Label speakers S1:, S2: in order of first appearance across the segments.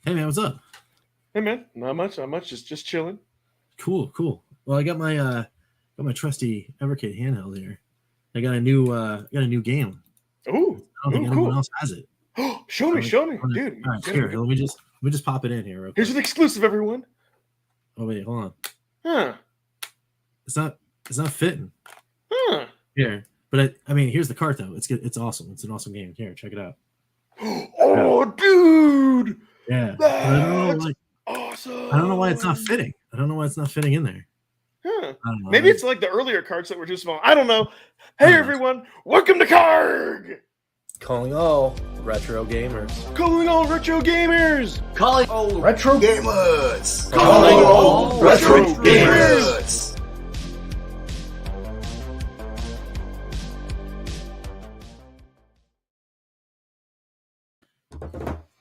S1: Hey man, what's up?
S2: Hey man, not much, just chilling.
S1: Cool. Well, I got my trusty Evercade handheld here. I got a new game.
S2: Ooh,
S1: I don't think anyone
S2: cool.
S1: else has it.
S2: Show me, dude.
S1: All right, here. Let me just pop it in here real
S2: Here's
S1: quick.
S2: an exclusive, everyone.
S1: Oh wait, hold on.
S2: Huh?
S1: It's not fitting
S2: Huh?
S1: here. But I mean, here's the cart though. It's good. It's awesome. It's an awesome game. Here, check it out.
S2: Oh, dude,
S1: Yeah. But
S2: that's awesome.
S1: I don't know why it's not fitting. I don't know why it's not fitting in there.
S2: Huh?
S1: I don't know.
S2: Maybe it's like the earlier carts that were too small. I don't know. Hey everyone, welcome to Karg.
S3: Calling all retro gamers.
S2: Calling all retro gamers.
S3: Calling all retro gamers.
S2: Calling all retro gamers.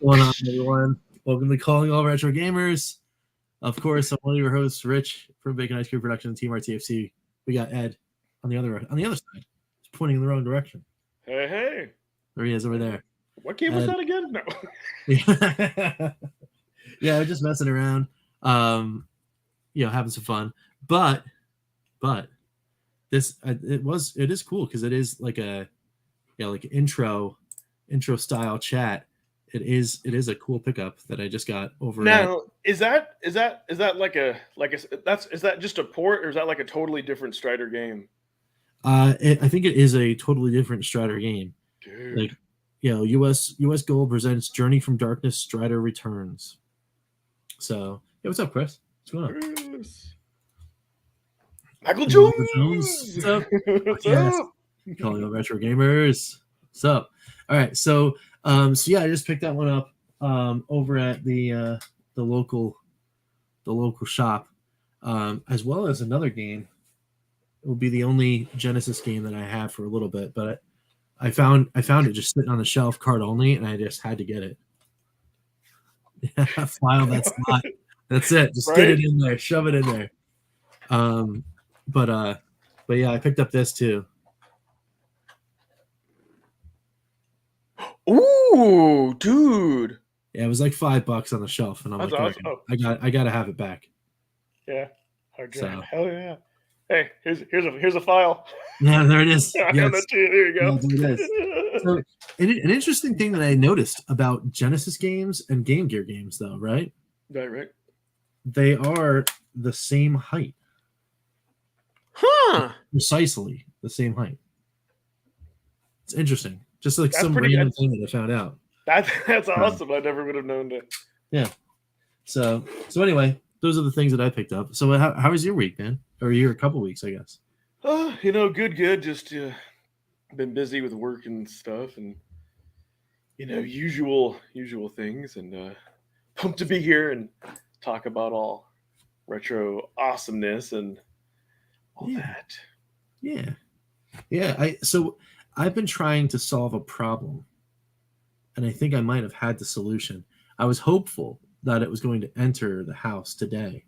S1: What's going on, everyone? Welcome to Calling All Retro Gamers. Of course, I'm one of your hosts, Rich from Bacon Ice Cream Production, Team RTFC. We got Ed on the other side. He's pointing in the wrong direction.
S2: Hey.
S1: There he is over there.
S2: What game was that again? No.
S1: Yeah, we're just messing around. Having some fun. But this it is cool because it is like a intro style chat. It is a cool pickup that I just got over.
S2: Now, is that like a is that just a port, or is that like a totally different Strider game?
S1: I think it is a totally different Strider game.
S2: Dude.
S1: Like, US Gold presents Journey from Darkness Strider Returns. So, what's up, Chris? What's going on?
S2: Chris. Michael Jones.
S1: What's up?
S2: What's up?
S1: Calling all retro gamers. What's up? All right, so I just picked that one up over at the local shop, as well as another game. It will be the only Genesis game that I have for a little bit, but I found it just sitting on the shelf, card only, and I just had to get it. File that slot. That's it. Just get it in there. Shove it in there. But yeah, I picked up this too.
S2: Ooh, dude.
S1: Yeah, it was like $5 on the shelf, and I'm
S2: That's
S1: like,
S2: awesome.
S1: I gotta have it back.
S2: Yeah. Okay. So. Hell yeah. Hey, here's a file.
S1: Yeah, there it is.
S2: Yes. There you go.
S1: Yeah, it is. So, an interesting thing that I noticed about Genesis games and Game Gear games, though, right?
S2: Right.
S1: They are the same height.
S2: Huh.
S1: Precisely the same height. It's interesting. Just like some random thing that I found out.
S2: That's awesome. I never would have known that.
S1: Yeah. So anyway, those are the things that I picked up. So how was your week, man? Or your couple weeks, I guess.
S2: Good. Just been busy with work and stuff, and usual things, and pumped to be here and talk about all retro awesomeness and all that.
S1: Yeah. I've been trying to solve a problem, and I think I might have had the solution. I was hopeful that it was going to enter the house today,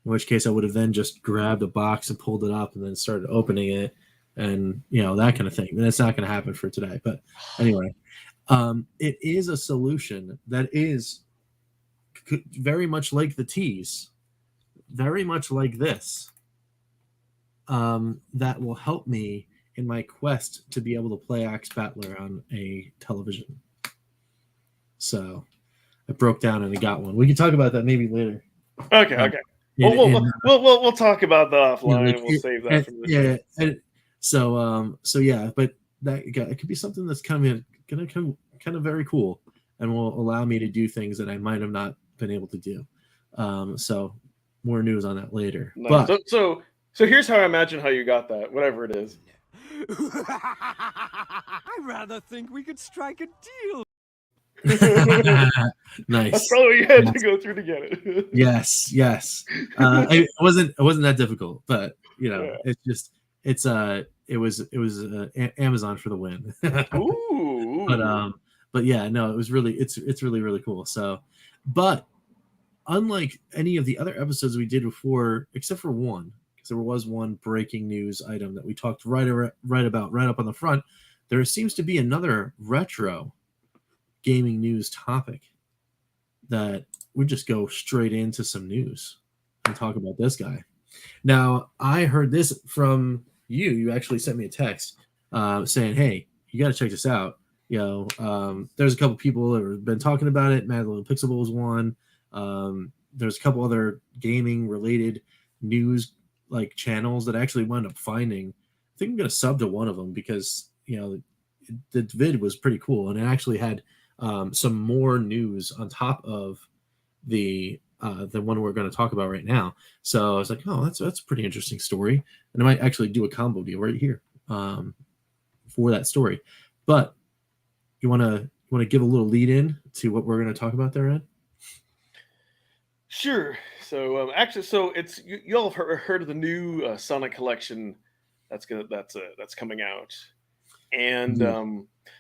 S1: in which case I would have then just grabbed a box and pulled it up and then started opening it and, that kind of thing. And it's not going to happen for today. But anyway, it is a solution that is very much like the tease, very much like this, that will help me in my quest to be able to play Axe Battler on a television. So I broke down and I got one. We can talk about that maybe later.
S2: Okay. We'll talk about that offline. And we'll save that for the
S1: but it could be something that's kind of very cool and will allow me to do things that I might have not been able to do. So more news on that later.
S2: Nice. But so here's how I imagine how you got that, whatever it is.
S4: I rather think we could strike a deal.
S1: Nice.
S2: That's probably what you had to go through to get it.
S1: Yes. It wasn't that difficult, but it was Amazon for the win.
S2: Ooh.
S1: But yeah, no, it was really it's really, really cool. So, but unlike any of the other episodes we did before, except for one, because there was one breaking news item that we talked right up on the front, there seems to be another retro gaming news topic that we just go straight into some news and talk about this guy. Now, I heard this from you. You actually sent me a text saying, "Hey, you got to check this out." There's a couple people that have been talking about it. Mad Little Pixel was one. There's a couple other gaming related news like channels that I actually wound up finding. I think I'm gonna sub to one of them because the vid was pretty cool, and it actually had some more news on top of the one we're going to talk about right now. So I was like, oh, that's a pretty interesting story, and I might actually do a combo deal right here for that story. But you want to give a little lead in to what we're going to talk about there, Ed?
S2: Sure. So it's you all have heard of the new Sonic collection that's coming out, and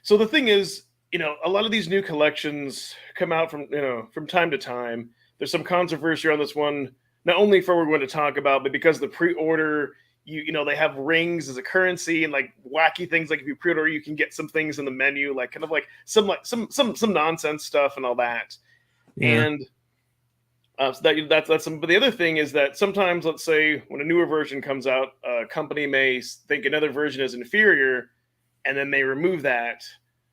S2: so the thing is, a lot of these new collections come out from time to time. There's some controversy on this one, not only for what we're going to talk about, but because the pre-order, they have rings as a currency and like wacky things. Like if you pre-order, you can get some things in the menu, like kind of like some nonsense stuff and all that.
S1: Yeah.
S2: And so that's some. But the other thing is that sometimes, let's say when a newer version comes out, a company may think another version is inferior, and then they remove that.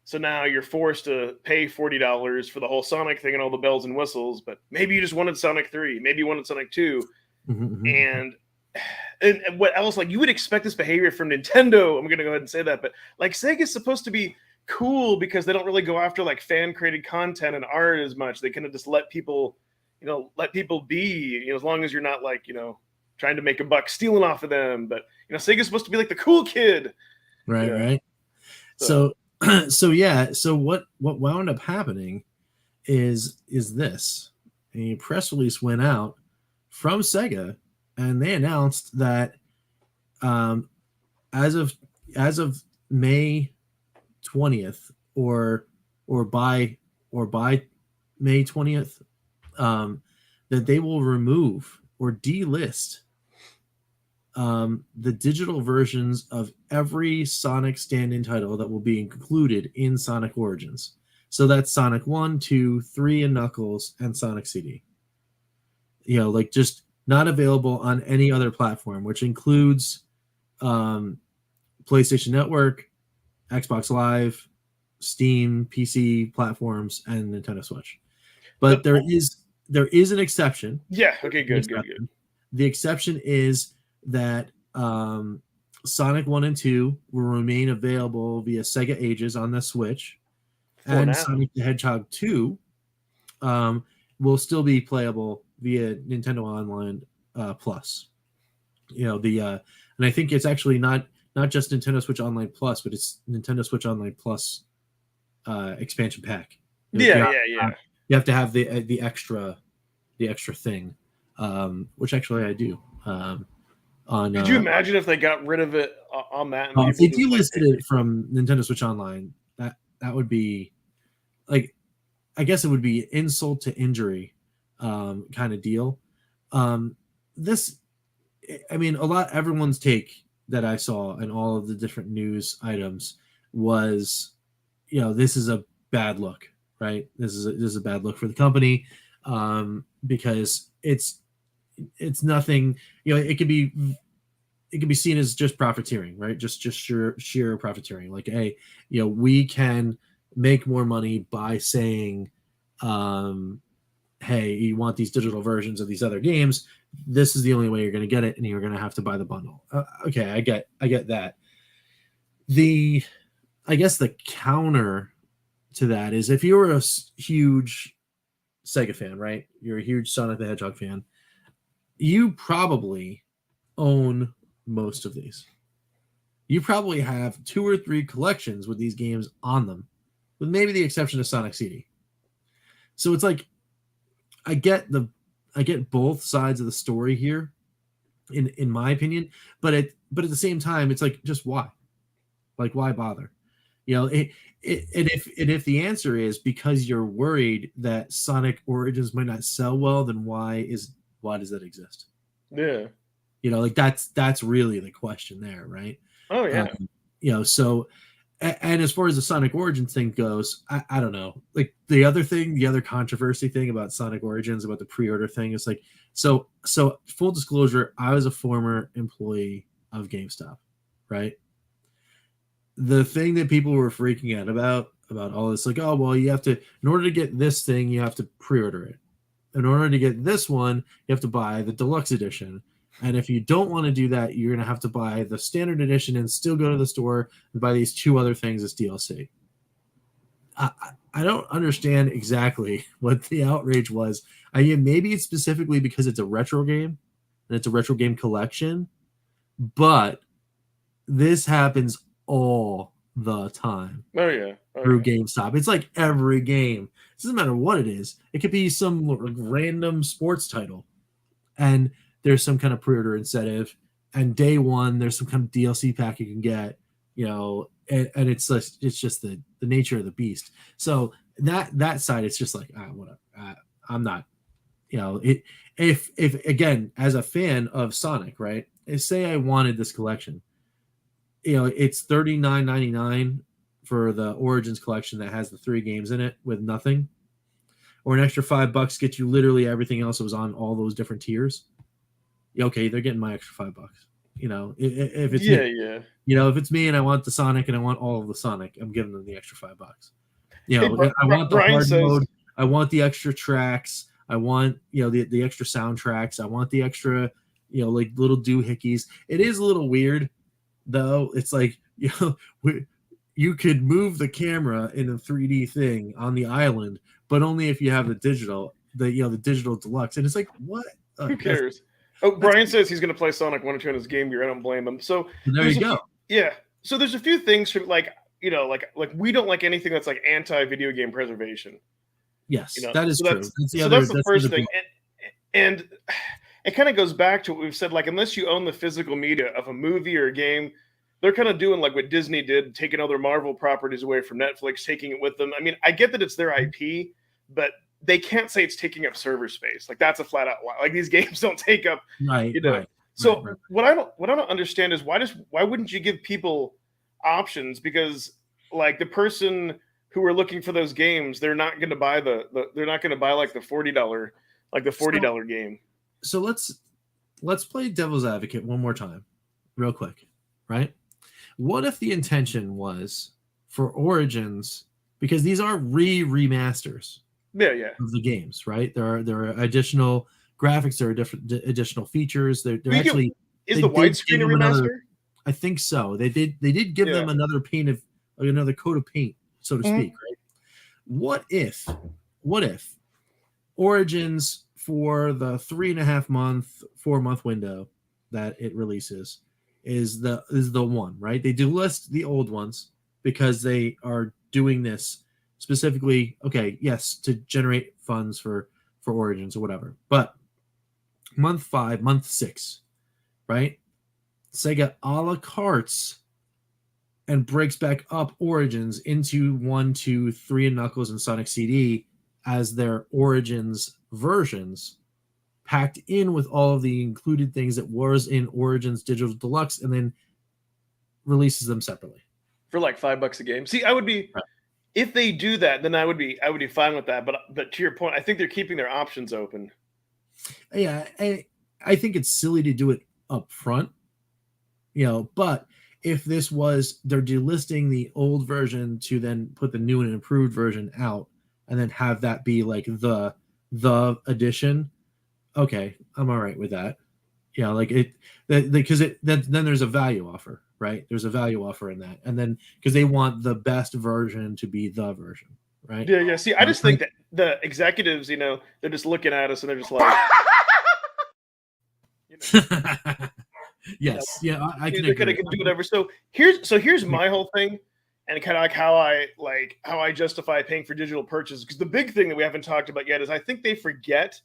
S2: So now you're forced to pay $40 for the whole Sonic thing and all the bells and whistles. But maybe you just wanted Sonic 3, maybe you wanted Sonic 2, and what else? Like you would expect this behavior from Nintendo. I'm gonna go ahead and say that, but like Sega's supposed to be cool because they don't really go after like fan created content and art as much. They kind of just let people be, as long as you're not like, trying to make a buck stealing off of them. But, Sega's supposed to be like the cool kid.
S1: Right, right. So what wound up happening is this. A press release went out from Sega, and they announced that as of May 20th or by May 20th, that they will remove or delist the digital versions of every Sonic stand-in title that will be included in Sonic Origins. So that's Sonic 1, 2, 3, and Knuckles, and Sonic CD. Like just not available on any other platform, which includes PlayStation Network, Xbox Live, Steam, PC platforms, and Nintendo Switch. But there is an exception.
S2: Yeah. Okay. Good.
S1: The exception is that Sonic 1 and 2 will remain available via Sega Ages on the Switch, and Sonic the Hedgehog 2 will still be playable via Nintendo Online Plus. And I think it's actually not just Nintendo Switch Online Plus, but it's Nintendo Switch Online Plus expansion pack.
S2: Yeah.
S1: You have to have the extra thing, which actually I do.
S2: Could you imagine if they got rid of it on that?
S1: If they delisted it from Nintendo Switch Online, that would be like, I guess it would be insult to injury kind of deal. Everyone's take that I saw and all of the different news items was, this is a bad look, right? This is a bad look for the company because it's nothing. It could be seen as just profiteering, right? Just sheer profiteering. Like, hey, we can make more money by saying, hey, you want these digital versions of these other games. This is the only way you're going to get it, and you're going to have to buy the bundle. Okay, I get that. I guess the counter to that is if you're a huge Sega fan, right? You're a huge Sonic the Hedgehog fan. You probably own most of these. You probably have 2 or 3 collections with these games on them, with maybe the exception of Sonic CD. So it's like, I get both sides of the story here, in my opinion, but at the same time, it's like, just why? Like, why bother? If the answer is because you're worried that Sonic Origins might not sell well, then why does that exist?
S2: Yeah.
S1: Like that's really the question there, right?
S2: Oh yeah.
S1: So And as far as the Sonic Origins thing goes, I don't know. Like the other controversy thing about Sonic Origins, about the pre-order thing is like, so full disclosure, I was a former employee of GameStop, right? The thing that people were freaking out about all this, like, oh, well, you have to, in order to get this thing, you have to pre-order it. In order to get this one, you have to buy the deluxe edition. And if you don't want to do that, you're going to have to buy the standard edition and still go to the store and buy these 2 other things as DLC. I don't understand exactly what the outrage was. I mean, maybe it's specifically because it's a retro game and it's a retro game collection, but this happens all the time.
S2: Oh yeah.
S1: Through GameStop. It's like every game. It doesn't matter what it is. It could be some random sports title, and there's some kind of pre-order incentive, and day one there's some kind of DLC pack you can get, and it's just the nature of the beast. So that side, it's just like whatever. I'm not, if again, as a fan of Sonic, right? Say I wanted this collection, it's $39.99 for the Origins collection that has the 3 games in it with nothing, or an extra $5 gets you literally everything else that was on all those different tiers. Okay, they're getting my extra $5. If it's me, if it's me and I want the Sonic and I want all of the Sonic, I'm giving them the extra $5. I want the hard mode. I want the extra tracks. I want the extra soundtracks. I want the extra like little doohickeys. It is a little weird though. It's like you could move the camera in a 3D thing on the island, but only if you have the digital deluxe. And it's like, what?
S2: Who cares? Brian says he's going to play Sonic 1 or 2 on his Game Gear. I don't blame him. So
S1: there you go.
S2: Yeah. So there's a few things from like we don't like anything that's like anti-video game preservation.
S1: Yes, that is true. That's
S2: the first thing. And it kind of goes back to what we've said. Like, unless you own the physical media of a movie or a game, they're kind of doing like what Disney did, taking other Marvel properties away from Netflix, taking it with them. I mean, I get that it's their IP, but they can't say it's taking up server space. Like, that's a flat out lie. Like, these games don't take up,
S1: right.
S2: So what I don't understand is why wouldn't you give people options? Because like the person who are looking for those games, they're not going to buy like the $40 game.
S1: So let's play devil's advocate one more time, real quick, right? What if the intention was for Origins, because these are remasters of the games, right? There are additional graphics, there are different additional features. They're actually
S2: is the widescreen a remaster?
S1: I think so. They did give them another coat of paint, so to speak, right? What if Origins, for the 4 month window that it releases, is the one, right? They do list the old ones because they are doing this specifically, okay, yes, to generate funds for Origins or whatever. But month 5, month 6, right? Sega a la cartes and breaks back up Origins into 1, 2, 3 and Knuckles and Sonic CD as their Origins versions, packed in with all of the included things that was in Origins Digital Deluxe, and then releases them separately
S2: for like $5 a game. See, I would be if they do that, then I would be fine with that. But to your point, I think they're keeping their options open.
S1: Yeah, I think it's silly to do it up front, but if this was, they're delisting the old version to then put the new and improved version out and then have that be like the edition, okay, I'm all right with that. Because then there's a value offer, right? There's a value offer in that, and then because they want the best version to be the version, right?
S2: Yeah. See, I just think that the executives, they're just looking at us and they're just like,
S1: yes, yeah, I can.
S2: They're gonna do whatever. So here's my whole thing, and kind of like how I justify paying for digital purchases. Because the big thing that we haven't talked about yet is I think they forget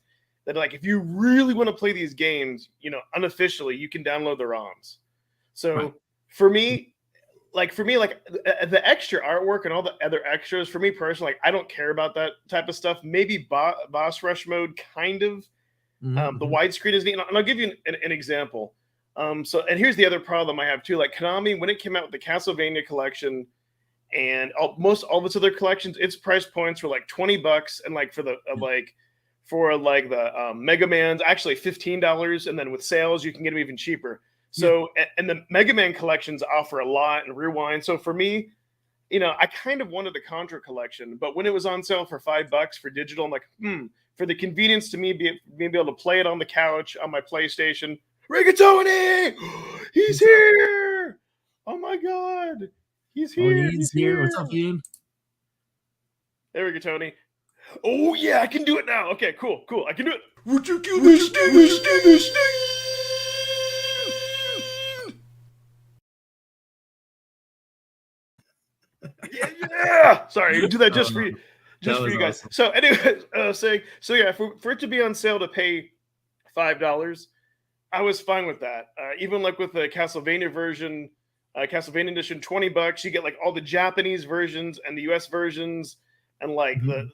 S2: that, like, if you really want to play these games, unofficially, you can download the ROMs. So for me, the extra artwork and all the other extras, for me personally, like, I don't care about that type of stuff. Maybe boss rush mode, kind of. The widescreen is neat, and I'll give you an example. And here's the other problem I have too. Like, Konami, when it came out with the Castlevania collection and all of its other collections, its price points were like $20, and like for the Mega Man's actually $15, and then with sales you can get them even cheaper. So and the Mega Man collections offer a lot and Rewind. So for me, I kind of wanted the Contra collection, but when it was on sale for $5 for digital, I'm like, for the convenience to me being able to play it on the couch on my PlayStation. Rigatoni, he's here! Oh my God, he's here!
S1: He's here. What's up, Ian?
S2: There we go, Tony. Oh yeah, I can do it now. Okay, cool. I can do it. Would you kill this thing? Yeah. Sorry, I do that just for you, guys. Awesome. So anyway, for it to be on sale to pay $5, I was fine with that. Even like with the Castlevania version, Castlevania edition, $20, you get like all the Japanese versions and the US versions, and like the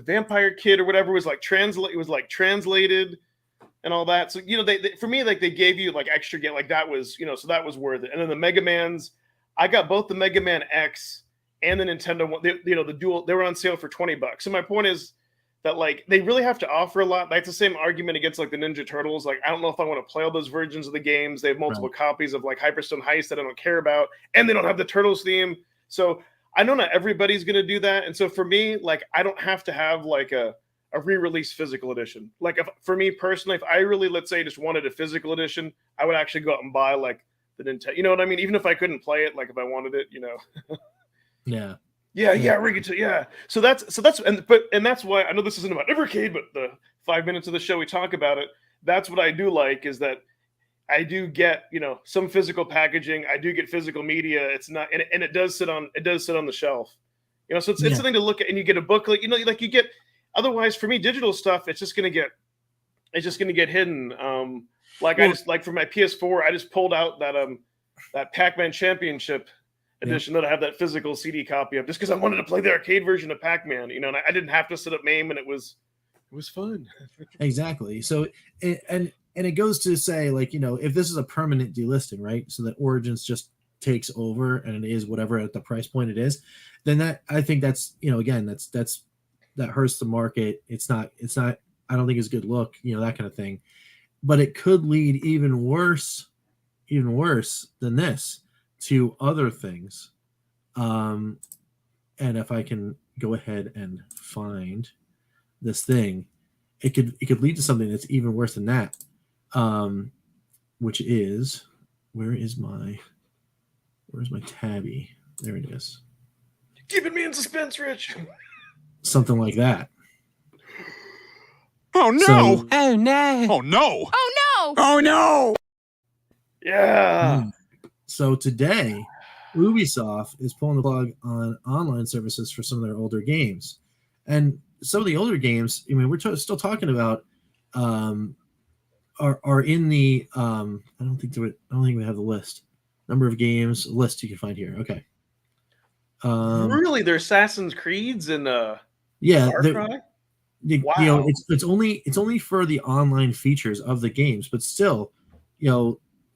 S2: Vampire Kid or whatever was like translated and all that. So they for me, like they gave you like extra get, like that was so that was worth it. And then the Mega Mans, I got both the Mega Man X and the Nintendo one. The dual, they were on sale for $20. So my point is that like they really have to offer a lot. That's the same argument against like the Ninja Turtles. Like I don't know if I want to play all those versions of the games. They have multiple copies of like Hyperstone Heist that I don't care about, and they don't have the Turtles theme. So I know not everybody's going to do that. And so for me, like I don't have to have like a re-release physical edition. Like for me personally, if I really, let's say, just wanted a physical edition, I would actually go out and buy like the Nintendo. You know what I mean? Even if I couldn't play it, like if I wanted it,
S1: Yeah.
S2: Rigatoni, yeah. So that's why I know this isn't about Evercade, but the 5 minutes of the show we talk about it. That's what I do like, is that I do get some physical packaging. I do get physical media. It's not, and it does sit on the shelf. So it's something to look at, and you get a booklet. Like you get. Otherwise, for me, digital stuff, it's just gonna get hidden. I just like for my PS4, I just pulled out that Pac-Man Championship edition that I have that physical CD copy of, just because I wanted to play the arcade version of Pac-Man. And I didn't have to set up MAME, and it was fun.
S1: Exactly. So and it goes to say, like, if this is a permanent delisting, right? So that Origins just takes over and it is whatever at the price point it is, then I think that's again that hurts the market. It's not I don't think it's a good look, that kind of thing. But it could lead even worse than this to other things. And if I can go ahead and find this thing, it could lead to something that's even worse than that. Which is, where's my tabby? There it is.
S2: Keeping me in suspense, Rich.
S1: Something like that.
S4: Oh no!
S1: So,
S4: oh no! Oh no!
S5: Oh no!
S4: Oh no!
S2: Yeah.
S1: So today, Ubisoft is pulling the plug on online services for some of their older games, and some of the older games. I mean, we're still talking about are in the I don't think we have the list. Number of games list you can find here. Okay.
S2: Really, there's Assassin's Creeds and
S1: yeah,
S2: Far Cry?
S1: Wow. It's only for the online features of the games, but still,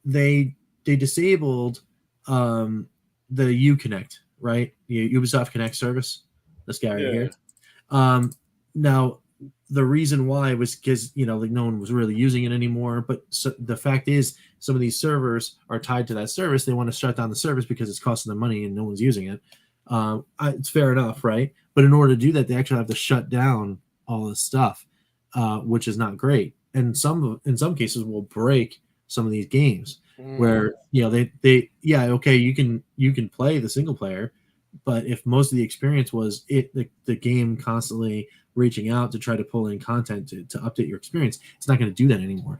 S1: they disabled the Uconnect, right? The Ubisoft Connect service. This guy right here. Now the reason why was because like no one was really using it anymore. But the fact is, some of these servers are tied to that service. They want to shut down the service because it's costing them money and no one's using it. It's fair enough, right? But in order to do that, they actually have to shut down all this stuff, which is not great. And in some cases will break some of these games where they you can play the single player, but if most of the experience was the game constantly reaching out to try to pull in content to update your experience, it's not going to do that anymore,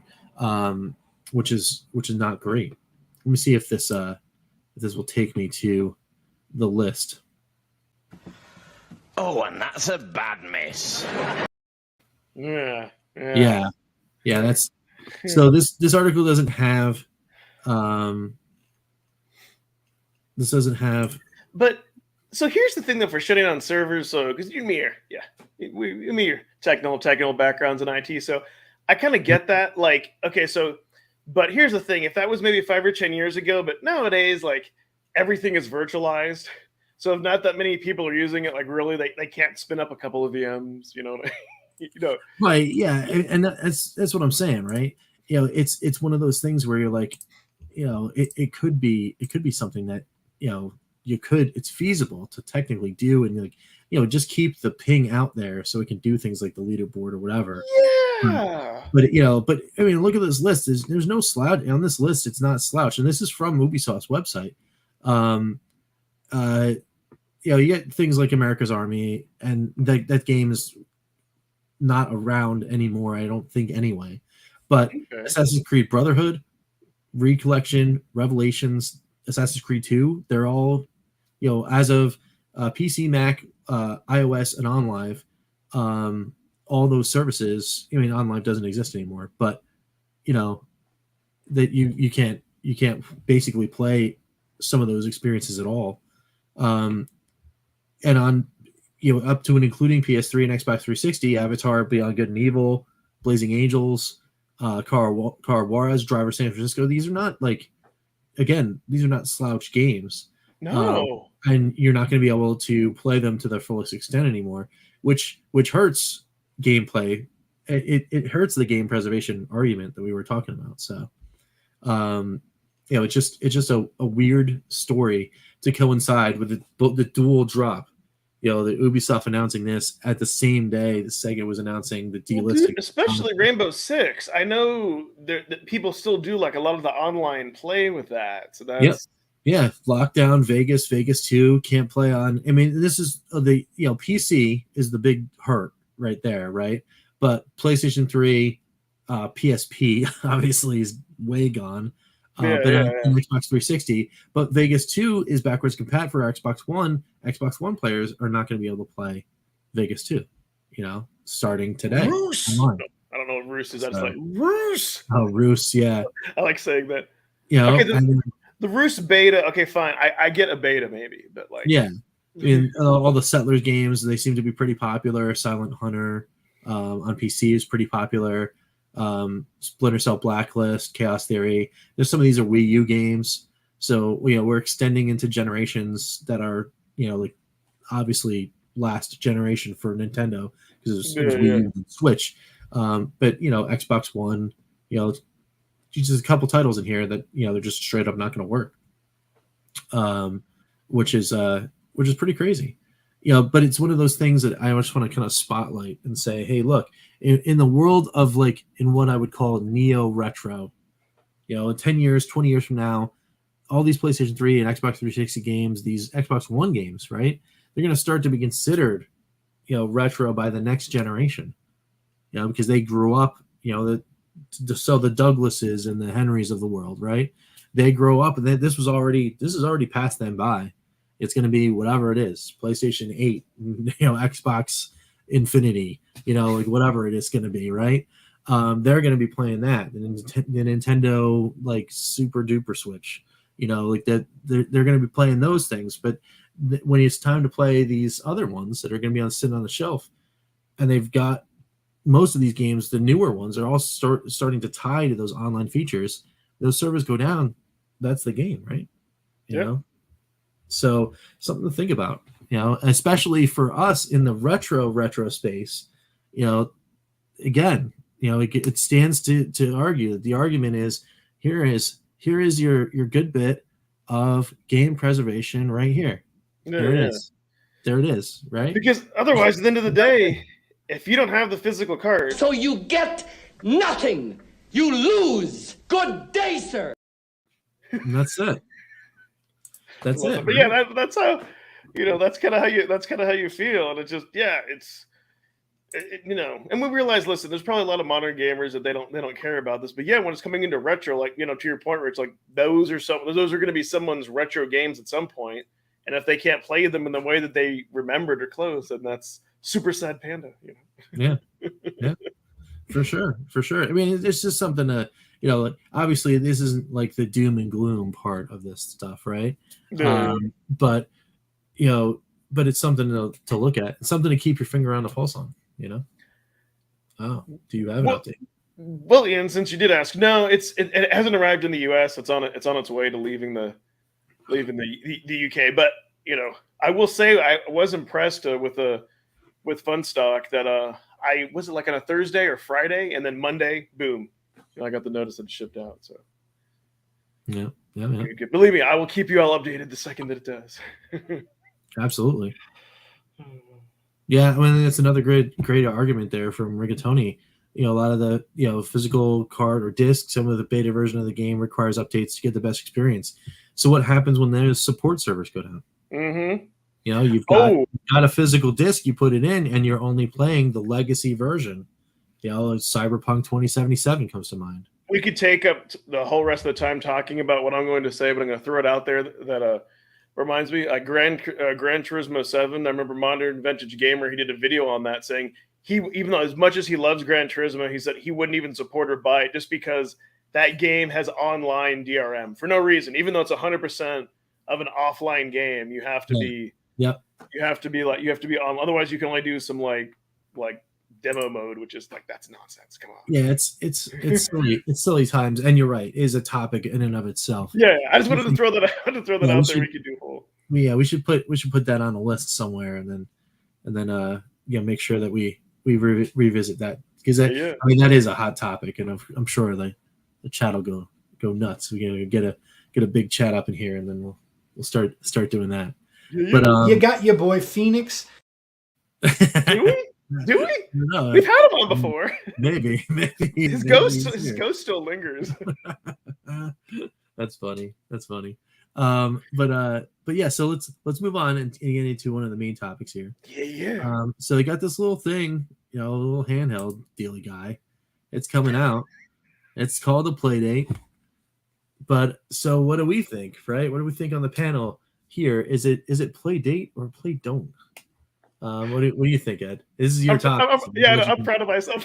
S1: which is not great. Let me see if this will take me to the list.
S6: Oh, and that's a bad miss.
S2: Yeah.
S1: That's so. This article doesn't have. This doesn't have.
S2: But so here's the thing, though, for shutting down servers. So because you and me are technical backgrounds in IT, so I kind of get that. Like, okay, so, but here's the thing: if that was maybe 5 or 10 years ago, but nowadays, like, everything is virtualized. So if not that many people are using it, like really, they can't spin up a couple of VMs, you know. You know,
S1: Right? Yeah, and that's what I'm saying, right? It's one of those things where you're like, it could be something that it's feasible to technically do, and like just keep the ping out there so it can do things like the leaderboard or whatever.
S2: yeah.
S1: But I mean, look at this list. There's no slouch on this list. It's not slouch, and this is from Ubisoft's website. You get things like America's Army, and that game is not around anymore, I don't think, anyway. But Assassin's Creed Brotherhood, Recollection, Revelations, Assassin's Creed 2, they're all, as of PC, Mac, iOS, and OnLive, all those services. I mean, OnLive doesn't exist anymore, but that you can't basically play some of those experiences at all. And on up to and including PS3 and Xbox 360, Avatar, Beyond Good and Evil, Blazing Angels, Car Juarez, Driver San Francisco. These are not these are not slouch games.
S2: No.
S1: And you're not going to be able to play them to their fullest extent anymore, which hurts gameplay. It hurts the game preservation argument that we were talking about. So, it's just a weird story to coincide with the dual drop. The Ubisoft announcing this at the same day the Sega was announcing the delisting.
S2: Especially Rainbow Six. I know that people still do like a lot of the online play with that. So that's
S1: lockdown, Vegas 2 can't play on. I mean, this is the PC is the big hurt right there, right? But PlayStation 3, PSP obviously is way gone. Xbox 360, but Vegas 2 is backwards compat for Xbox One. Xbox One players are not going to be able to play Vegas 2, starting today.
S2: Roos. I don't know what Roos is. That's like Roos.
S1: Oh, Roos, yeah.
S2: I like saying that.
S1: Okay,
S2: the Roos beta. Okay, fine. I get a beta maybe, but like
S1: all the Settlers games, they seem to be pretty popular. Silent Hunter on PC is pretty popular. Splinter Cell Blacklist, Chaos Theory. There's some of these are Wii U games, so we're extending into generations that are like obviously last generation for Nintendo because it was Wii U and Switch. But Xbox One, just a couple titles in here that they're just straight up not going to work, which is pretty crazy. But it's one of those things that I just want to kind of spotlight and say, hey, look, in the world of in what I would call neo retro, in 10 years, 20 years from now, all these PlayStation 3 and Xbox 360 games, these Xbox One games, right? They're going to start to be considered, retro by the next generation, because they grew up, so the Douglases and the Henrys of the world, right? They grow up and this is already passed them by. It's going to be whatever it is, PlayStation 8, Xbox Infinity, whatever it is going to be, right? They're going to be playing that. The Nintendo Super Duper Switch, that they're going to be playing those things. But when it's time to play these other ones that are going to be sitting on the shelf, and they've got most of these games, the newer ones are all starting to tie to those online features. Those servers go down. That's the game, right? You know. So something to think about, especially for us in the retro space, again, it stands to argue that the argument is here is your good bit of game preservation right here. There it is, right?
S2: Because otherwise, at the end of the day, if you don't have the physical card,
S5: so you get nothing, you lose. Good day, sir.
S1: And that's it. That's it.
S2: But yeah, that's how, that's kind of how you feel, and it's just and we realize, listen, there's probably a lot of modern gamers that they don't care about this, but yeah, when it's coming into retro, to your point, where it's like those are going to be someone's retro games at some point, and if they can't play them in the way that they remembered or close, then that's super sad panda.
S1: Yeah, for sure. I mean, it's just something to. Obviously this isn't the doom and gloom part of this stuff, right? But it's something to look at, something to keep your finger on the pulse on, Oh, do you have an update?
S2: Well, Ian, since you did ask, no, it hasn't arrived in the US. It's on its way to leaving the live in the UK. But I will say I was impressed with Funstock that I was it like on a Thursday or Friday, and then Monday, boom, I got the notice that it shipped out. So
S1: Yeah.
S2: Believe me, I will keep you all updated the second that it does.
S1: Absolutely. Yeah, I mean that's another great argument there from Rigatoni. A lot of the physical card or disc, some of the beta version of the game requires updates to get the best experience. So what happens when there's support servers go down?
S2: Mm-hmm.
S1: You've got a physical disc, you put it in, and you're only playing the legacy version. Cyberpunk 2077 comes to mind.
S2: We could take up the whole rest of the time talking about what I'm going to say, but I'm going to throw it out there that reminds me, Gran Turismo 7. I remember Modern Vintage Gamer, he did a video on that saying even though as much as he loves Gran Turismo, he said he wouldn't even support or buy it just because that game has online DRM for no reason. Even though it's 100% of an offline game, you have to be.
S1: Yep.
S2: You have to be on. Otherwise, you can only do some like demo mode, which is like that's nonsense. Come on.
S1: Yeah, it's silly. It's silly times, and you're right. It is a topic in and of itself.
S2: Yeah, I just wanted to throw that out. Out there. We could do whole.
S1: Yeah, we should put that on a list somewhere, and then make sure that we revisit that because I mean that is a hot topic, and I'm sure the chat will go nuts. We're gonna get a big chat up in here, and then we'll start doing that.
S7: But you got your boy Phoenix.
S2: Do we?
S1: No,
S2: we've had him on before.
S1: Maybe
S2: his ghost still lingers.
S1: That's funny. But yeah. So let's move on and get into one of the main topics here.
S2: Yeah.
S1: So they got this little thing, a little handheld dealy guy. It's coming out. It's called a Playdate. But so what do we think, right? What do we think on the panel here? Is it Playdate or Playdon't? What do you think, Ed? This is your topic.
S2: I'm proud of myself.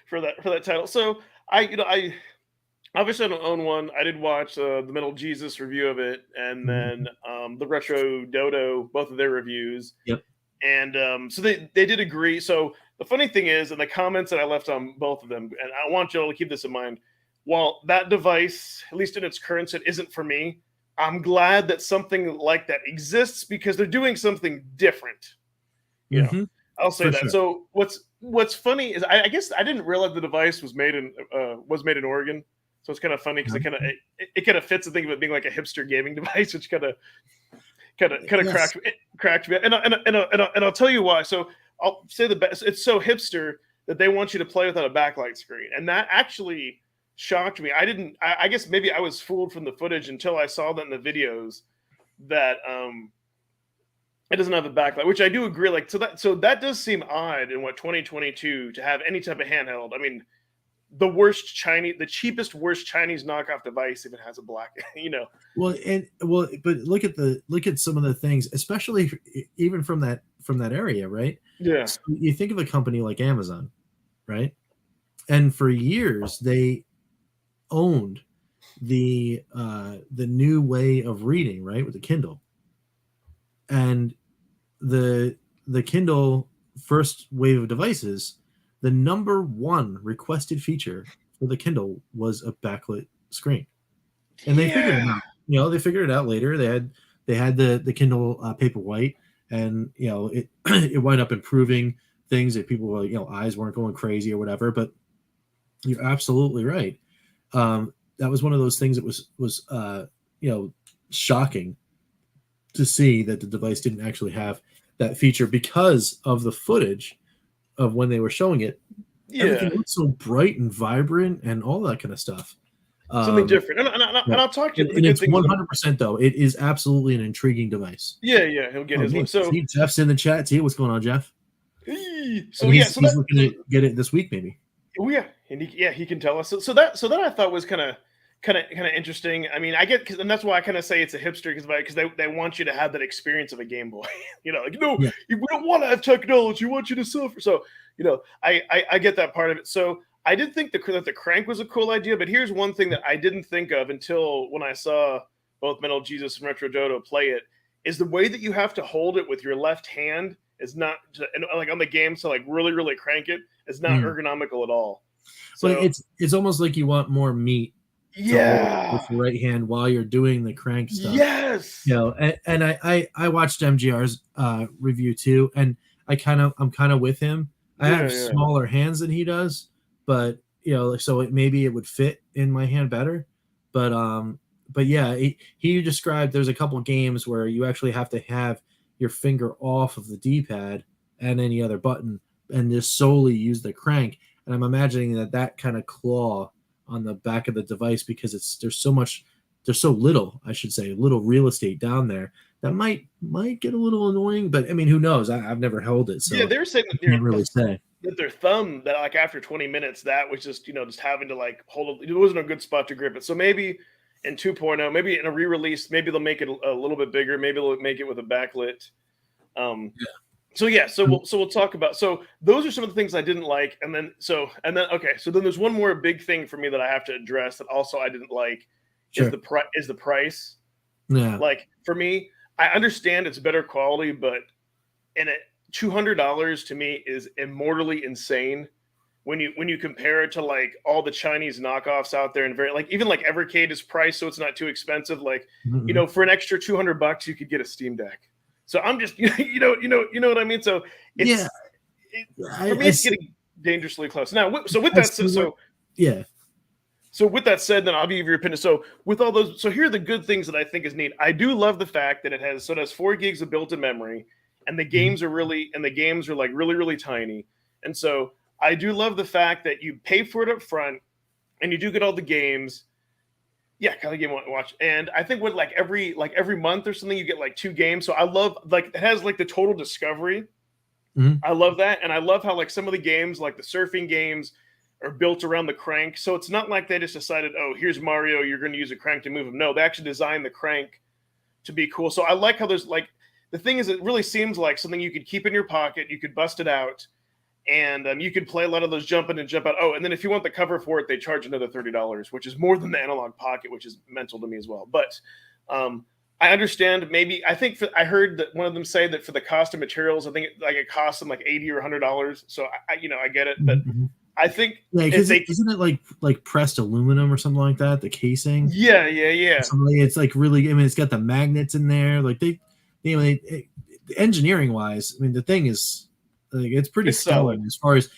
S2: For that title. So I obviously I don't own one. I did watch the Metal Jesus review of it, and then the Retro Dodo, both of their reviews.
S1: Yep.
S2: And so they did agree. So the funny thing is, in the comments that I left on both of them, and I want you all to keep this in mind, while that device, at least in its current state, isn't for me, I'm glad that something like that exists because they're doing something different. I'll say that. Sure. So what's funny is I guess I didn't realize the device was made in Oregon. So it's kind of funny because it kind of fits the thing of it being like a hipster gaming device, which kind of cracked me. And I'll tell you why. So I'll say the best. It's so hipster that they want you to play without a backlight screen, and that actually shocked me. I guess maybe I was fooled from the footage until I saw that in the videos that it doesn't have a backlight, which I do agree. Like so that does seem odd in 2022 to have any type of handheld. I mean, the cheapest worst Chinese knockoff device if it has a black,
S1: but look at some of the things, especially even from that area, right?
S2: Yeah.
S1: So you think of a company like Amazon, right? And for years they owned the new way of reading, right, with the Kindle. And the Kindle first wave of devices, the number one requested feature for the Kindle was a backlit screen. And they figured it out. They figured it out later. They had the Kindle Paperwhite, and it wound up improving things that people were eyes weren't going crazy or whatever. But you're absolutely right. That was one of those things that was shocking to see that the device didn't actually have that feature because of the footage of when they were showing it. Everything looked so bright and vibrant and all that kind of stuff.
S2: Something different. And I'll talk to you.
S1: And it's 100% though. It is absolutely an intriguing device.
S2: Yeah, he'll get his. So
S1: see, Jeff's in the chat. See what's going on, Jeff.
S2: So
S1: he's looking to get it this week, maybe.
S2: Oh yeah, and he can tell us. So that I thought was kind of interesting. I mean, I get, and that's why I kind of say it's a hipster because they want you to have that experience of a Game Boy. We don't want to have technology. We want you to suffer. So I get that part of it. So I did think that the crank was a cool idea, but here's one thing that I didn't think of until when I saw both Metal Jesus and Retro Dodo play it, is the way that you have to hold it with your left hand is not, like on the game, so like really, really crank it, is not ergonomical at all. So
S1: but it's almost like you want more meat to hold with the right hand while you're doing the crank stuff.
S2: Yes.
S1: You know, and I watched MGR's review too, and I'm kind of with him. I have smaller hands than he does, but you know, so maybe it would fit in my hand better. But yeah, he described there's a couple games where you actually have to have your finger off of the D-pad and any other button and just solely use the crank. And I'm imagining that kind of claw on the back of the device, because there's so little, I should say, little real estate down there, that might get a little annoying. But I mean, who knows? I've never held it, so
S2: yeah, they're saying that
S1: can't really say.
S2: That their thumb, that like after 20 minutes, that was just just having to like hold it. It wasn't a good spot to grip it. So maybe in 2.0, maybe in a re-release, maybe they'll make it a little bit bigger. Maybe they'll make it with a backlit. So we'll talk about. So those are some of the things I didn't like, and then there's one more big thing for me that I have to address that also I didn't like. Sure. Is the price.
S1: Yeah.
S2: Like for me, I understand it's better quality, but $200 to me is immortally insane when you compare it to like all the Chinese knockoffs out there, and even like Evercade is priced so it's not too expensive. Like for an extra $200 you could get a Steam Deck. So I'm just you know what I mean. So it's for me it's getting dangerously close now. So with that said, So with that said, then I'll give you your opinion. So with all those, so here are the good things that I think is neat. I do love the fact that it has 4 gigs of built-in memory, and the games are really really tiny. And so I do love the fact that you pay for it up front, and you do get all the games. Yeah, kind of game watch. And I think every month or something, you get like 2 games. So I love it has like the total discovery. I love that, and I love how like some of the games, like the surfing games, are built around the crank. So it's not like they just decided, oh, here's Mario, you're going to use a crank to move him. No, they actually designed the crank to be cool. So I like how there's like, the thing is, it really seems like something you could keep in your pocket. You could bust it out, and you could play a lot of those jump in and jump out. Oh, and then if you want the cover for it, they charge another $30, which is more than the analog pocket, which is mental to me as well. But I understand. I heard that one of them say that for the cost of materials, I think it costs them like $80 or $100. So I get it, but I think
S1: isn't it like pressed aluminum or something like that? The casing,
S2: yeah.
S1: It's like really. I mean, it's got the magnets in there. Like engineering wise, I mean, the thing is like it's pretty stellar as far as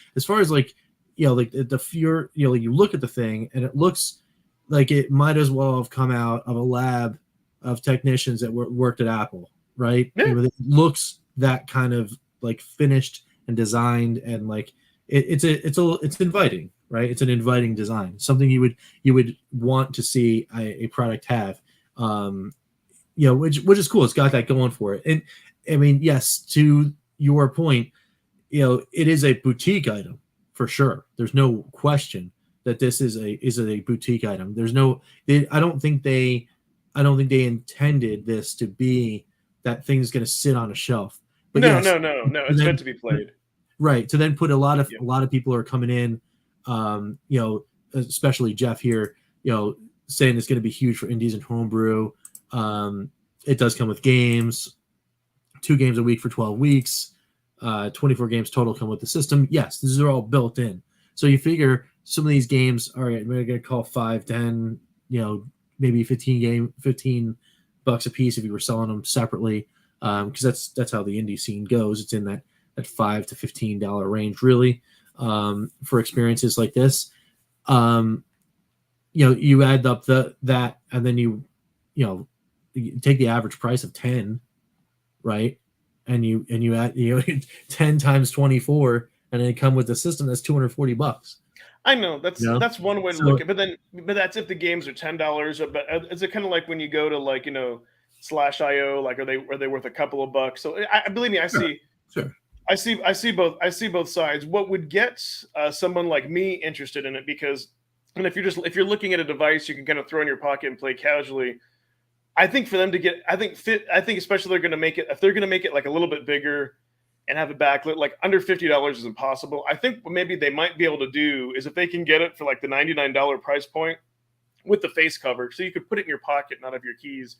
S1: like like you look at the thing and it looks like it might as well have come out of a lab of technicians that worked at Apple, right?
S2: Yeah.
S1: It looks that kind of like finished and designed, and like it's inviting, right? It's an inviting design, something you would want to see a product have, which is cool. It's got that going for it. And I mean, yes, to your point, it is a boutique item for sure. There's no question that this is a boutique item. I don't think they intended this to be that thing's going to sit on a shelf. But
S2: no. It's meant to be played.
S1: Right. So then put a lot of people are coming in, especially Jeff here, saying it's going to be huge for indies and homebrew. It does come with games, 2 games a week for 12 weeks, 24 games total come with the system. Yes, these are all built in. So you figure some of these games, all right, we're going to call 5, 10, maybe $15 a piece if you were selling them separately, because that's how the indie scene goes. It's in that $5 to $15 range, really, for experiences like this. You add up that, and then you take the average price of 10, right? And you add 10 times 24, and then come with the system that's $240.
S2: I know that's one way to look at it, but that's if the games are $10. But is it kind of like when you go to like /IO, like are they worth a couple of bucks? So I believe me, I see.
S1: Sure.
S2: I see both sides. What would get someone like me interested in it, because, and if you're looking at a device you can kind of throw in your pocket and play casually, I think for them to get, I think especially if they're going to make it like a little bit bigger and have a backlit, like under $50 is impossible. I think what maybe they might be able to do is if they can get it for like the $99 price point with the face cover, so you could put it in your pocket, not have your keys,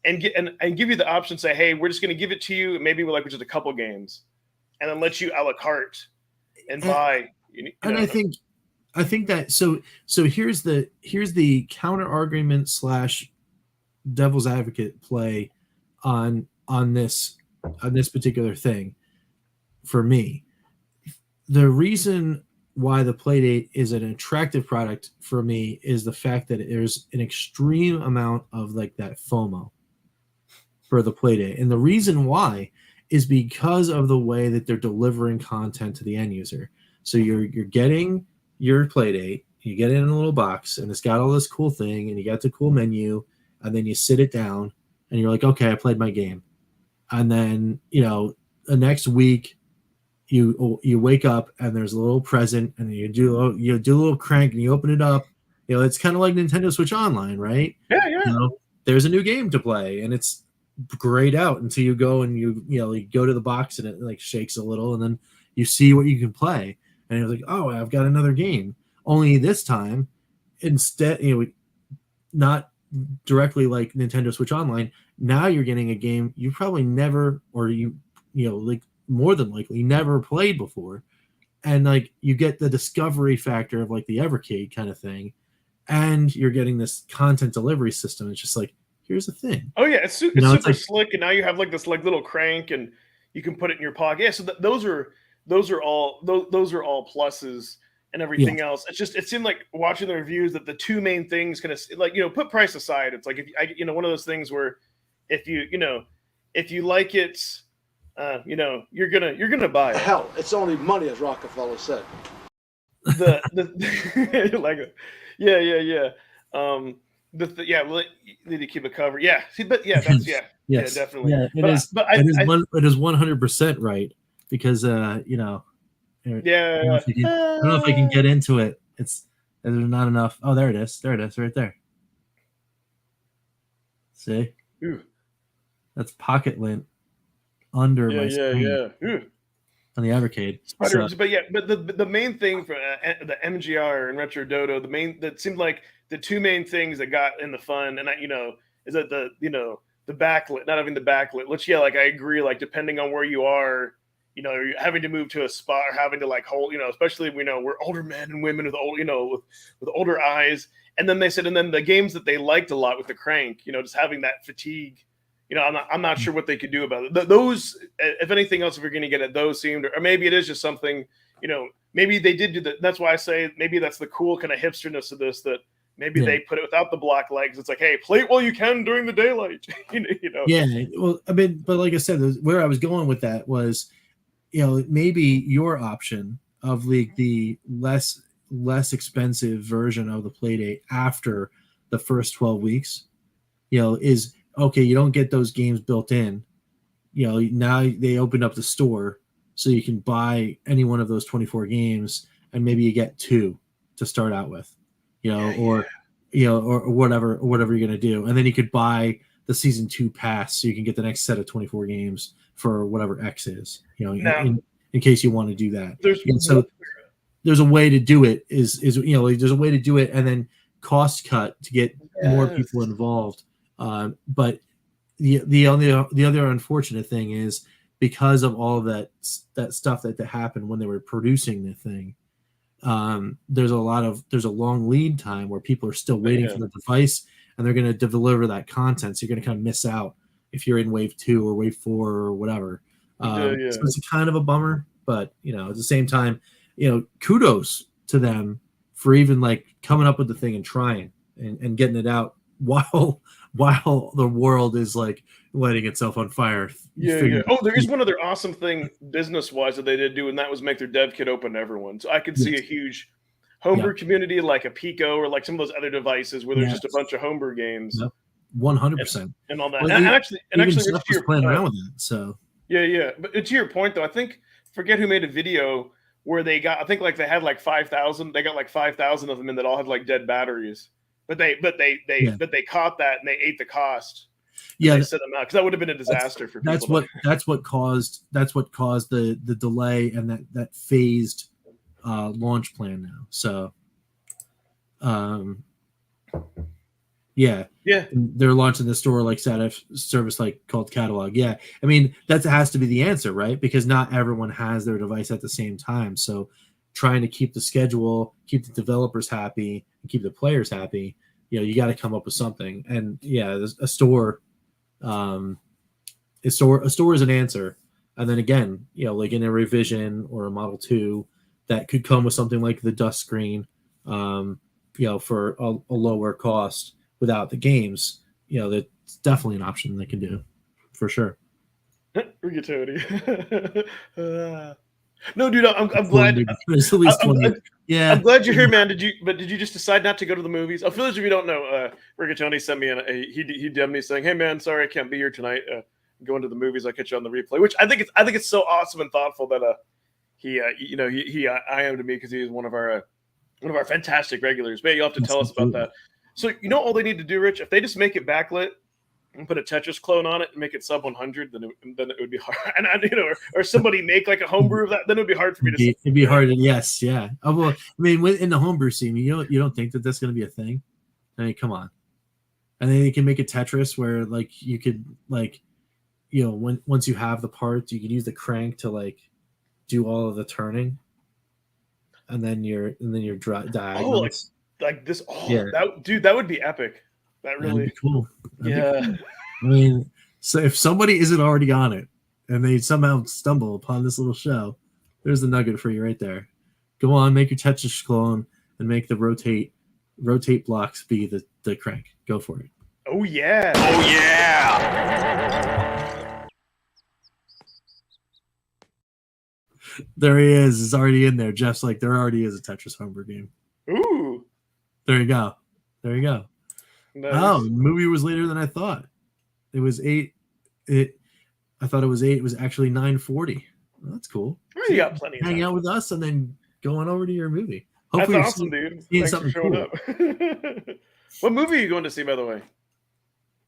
S2: and give you the option, say, hey, we're just going to give it to you, maybe with like just a couple games, and then let you a la carte and buy.
S1: And I think I think that so here's the counter argument / devil's advocate play on this particular thing for me. The reason why the Playdate is an attractive product for me is the fact that there's an extreme amount of like that FOMO for the Playdate. And the reason why is because of the way that they're delivering content to the end user. So you're getting your Playdate, you get it in a little box, and it's got all this cool thing, and you got the cool menu, and then you sit it down, and you're like, okay, I played my game. And then, the next week, you wake up, and there's a little present, and you do a little crank, and you open it up. It's kind of like Nintendo Switch Online, right?
S2: Yeah.
S1: There's a new game to play, and it's grayed out until you go and you go to the box, and it like shakes a little, and then you see what you can play. And you're like, oh, I've got another game. Only this time, instead, not directly like Nintendo Switch Online. Now you're getting a game you probably never, or like more than likely never played before, and like you get the discovery factor of like the Evercade kind of thing, and you're getting this content delivery system. It's just like, here's the thing.
S2: Oh yeah, it's super like, slick, and now you have like this like little crank, and you can put it in your pocket. Yeah, so those are all pluses and everything else. It's just, it seemed like watching the reviews that the two main things kind of like, put price aside. It's like, if one of those things where if you like it, you're gonna buy it.
S8: Hell, it's only money, as Rockefeller said.
S2: Need to keep it covered. Yeah, see, but yeah, that's
S1: yes.
S2: yeah, definitely.
S1: Yeah, it is 100% right. Because I don't know if I can get into it. There's not enough. Oh, there it is, right there. See, that's pocket lint under my screen on the Evercade.
S2: But the main thing for the MGR and Retro Dodo, that seemed like the two main things that got in the fun, and is that the backlit, not having the backlit. Which like I agree, like depending on where you are. You're having to move to a spot, or having to like hold, especially we're older men and women with old, with older eyes. And then they said, and then the games that they liked a lot with the crank, just having that fatigue. I'm not sure what they could do about it. Those, if anything else, if you're going to get it, those seemed, or maybe it is just something, maybe they did do that. That's why I say maybe that's the cool kind of hipsterness of this, that maybe they put it without the black legs. It's like, hey, play it while you can during the daylight.
S1: Yeah. Well, I mean, but like I said, where I was going with that was, maybe your option of the less expensive version of the Playdate after the first 12 weeks, is okay. You don't get those games built in. Now they opened up the store so you can buy any one of those 24 games, and maybe you get 2 to start out with, or whatever you're gonna do, and then you could buy the season 2 pass so you can get the next set of 24 games for whatever X is, in case you want to do that. There's a way to do it there's a way to do it and then cost cut to get more people involved. But the other unfortunate thing is, because of all of that stuff that happened when they were producing the thing, there's a long lead time where people are still waiting for the device, and they're going to deliver that content. So you're going to kind of miss out if you're in wave 2 or wave 4 or whatever. So it's kind of a bummer, but at the same time, kudos to them for even like coming up with the thing and trying and getting it out while the world is like lighting itself on fire.
S2: Oh, there is one other awesome thing business wise that they did do, and that was make their dev kit open to everyone. So I could see a huge homebrew community like a Pico or like some of those other devices where there's just a bunch of homebrew games.
S1: Yep. 100%
S2: and all that.
S1: Well,
S2: and actually
S1: Jeff was playing around with that. So
S2: but to your point though, I think, forget who made a video where they got, I think like they had like 5,000. They got like 5,000 of them in that all had like dead batteries. But they caught that and they ate the cost.
S1: Yeah,
S2: they set them out because that would have been a disaster for people.
S1: That's what caused the delay and that phased launch plan now. So, they're launching the store like service like called Catalog. Yeah, I mean that has to be the answer, right? Because not everyone has their device at the same time. So trying to keep the schedule, keep the developers happy, and keep the players happy, you got to come up with something. And yeah, a store, a store is an answer. And then again, like in a revision or a Model 2, that could come with something like the dust screen, for a lower cost without the games. That's definitely an option they can do, for sure.
S2: Rigatoni. No, dude, I'm glad.
S1: There's at least one. Yeah,
S2: I'm glad you're here, man. Did you just decide not to go to the movies? For those of you who don't know, Rigatoni sent me he DM'd me saying, "Hey, man, sorry I can't be here tonight. Going to the movies. I'll catch you on the replay." Which I think it's so awesome and thoughtful that he IM'd me because he was one of our fantastic regulars. Man, you'll have to tell us about that. So all they need to do, Rich, if they just make it backlit and put a Tetris clone on it and make it sub 100, then it would be hard. And or somebody make like a homebrew of that, then it would be hard for me to.
S1: It'd be hard. Yes, yeah. Well, I mean, in the homebrew scene, you don't think that that's going to be a thing? I mean, come on. And then you can make a Tetris where like you could like, once you have the parts, you can use the crank to like do all of the turning, and then your diagonals.
S2: Like this. Oh, yeah. That would be epic. That really
S1: be cool. That'd be cool. I mean, so if somebody isn't already on it and they somehow stumble upon this little show, there's the nugget for you right there. Go on, make your Tetris clone and make the rotate blocks be the crank. Go for it.
S2: Oh yeah.
S6: Oh yeah.
S1: There he is. It's already in there. Jeff's like, there already is a Tetris homebrew game.
S2: Ooh.
S1: There you go. Nice. Oh, the movie was later than I thought. It was 8. I thought it was 8. It was actually 9:40. Well, that's cool.
S2: You got plenty of time.
S1: Hang out with us and then going over to your movie.
S2: Hopefully that's awesome, dude. Thanks for showing up. What movie are you going to see, by the way?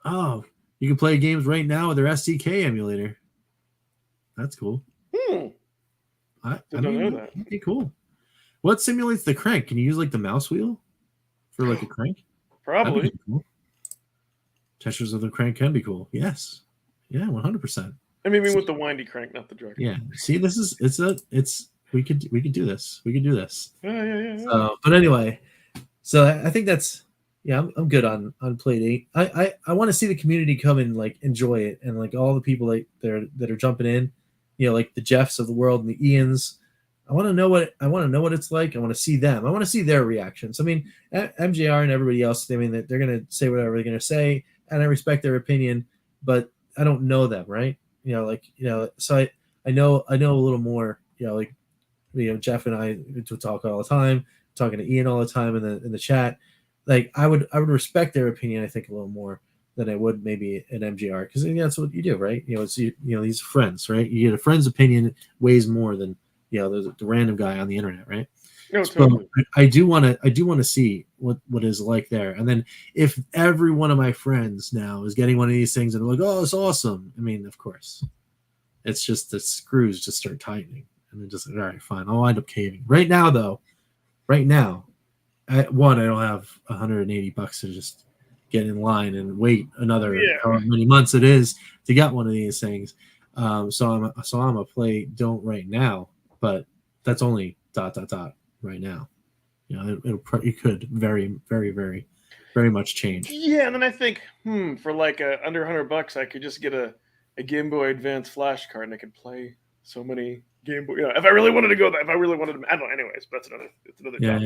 S1: Oh, you can play games right now with their SDK emulator. That's cool. I don't know that. That'd be cool. What simulates the crank? Can you use like the mouse wheel for like a crank?
S2: Probably.
S1: Cool. Tetris of the crank can be cool. Yes. Yeah, 100%.
S2: I mean, with the windy crank, not the drag.
S1: Yeah. See, we could do this. We could do this.
S2: Yeah.
S1: But anyway, so I think that's I'm good on Playdate. I want to see the community come and like enjoy it, and like all the people that are jumping in, like the Jeffs of the world and the Ians. I want to know what it's like. I want to see them. I want to see their reactions. I mean, MJR and everybody else. I mean, they're gonna say whatever they're gonna say, and I respect their opinion, but I don't know them, right? So I know a little more. Jeff and I to talk all the time, talking to Ian all the time in the chat. Like I would respect their opinion, I think, a little more than I would maybe an MJR, because that's what you do, right? It's these friends, right? You get a friend's opinion weighs more than the random guy on the internet, right?
S2: No, totally.
S1: So I do want to see what is like there, and then if every one of my friends now is getting one of these things and they're like, oh, it's awesome. I mean, of course, it's just the screws just start tightening, and then just like, all right, fine, I'll wind up caving. Right now, I don't have $180 to just get in line and wait another however many months it is to get one of these things. So I'm a don't right now, but that's only ... right now. It could very, very, very, very much change.
S2: Yeah, and then I think for like under $100, I could just get a Game Boy Advance flash card and I could play so many Game Boy. If I really wanted to go there, I don't know. Anyways, but it's another topic. Yeah.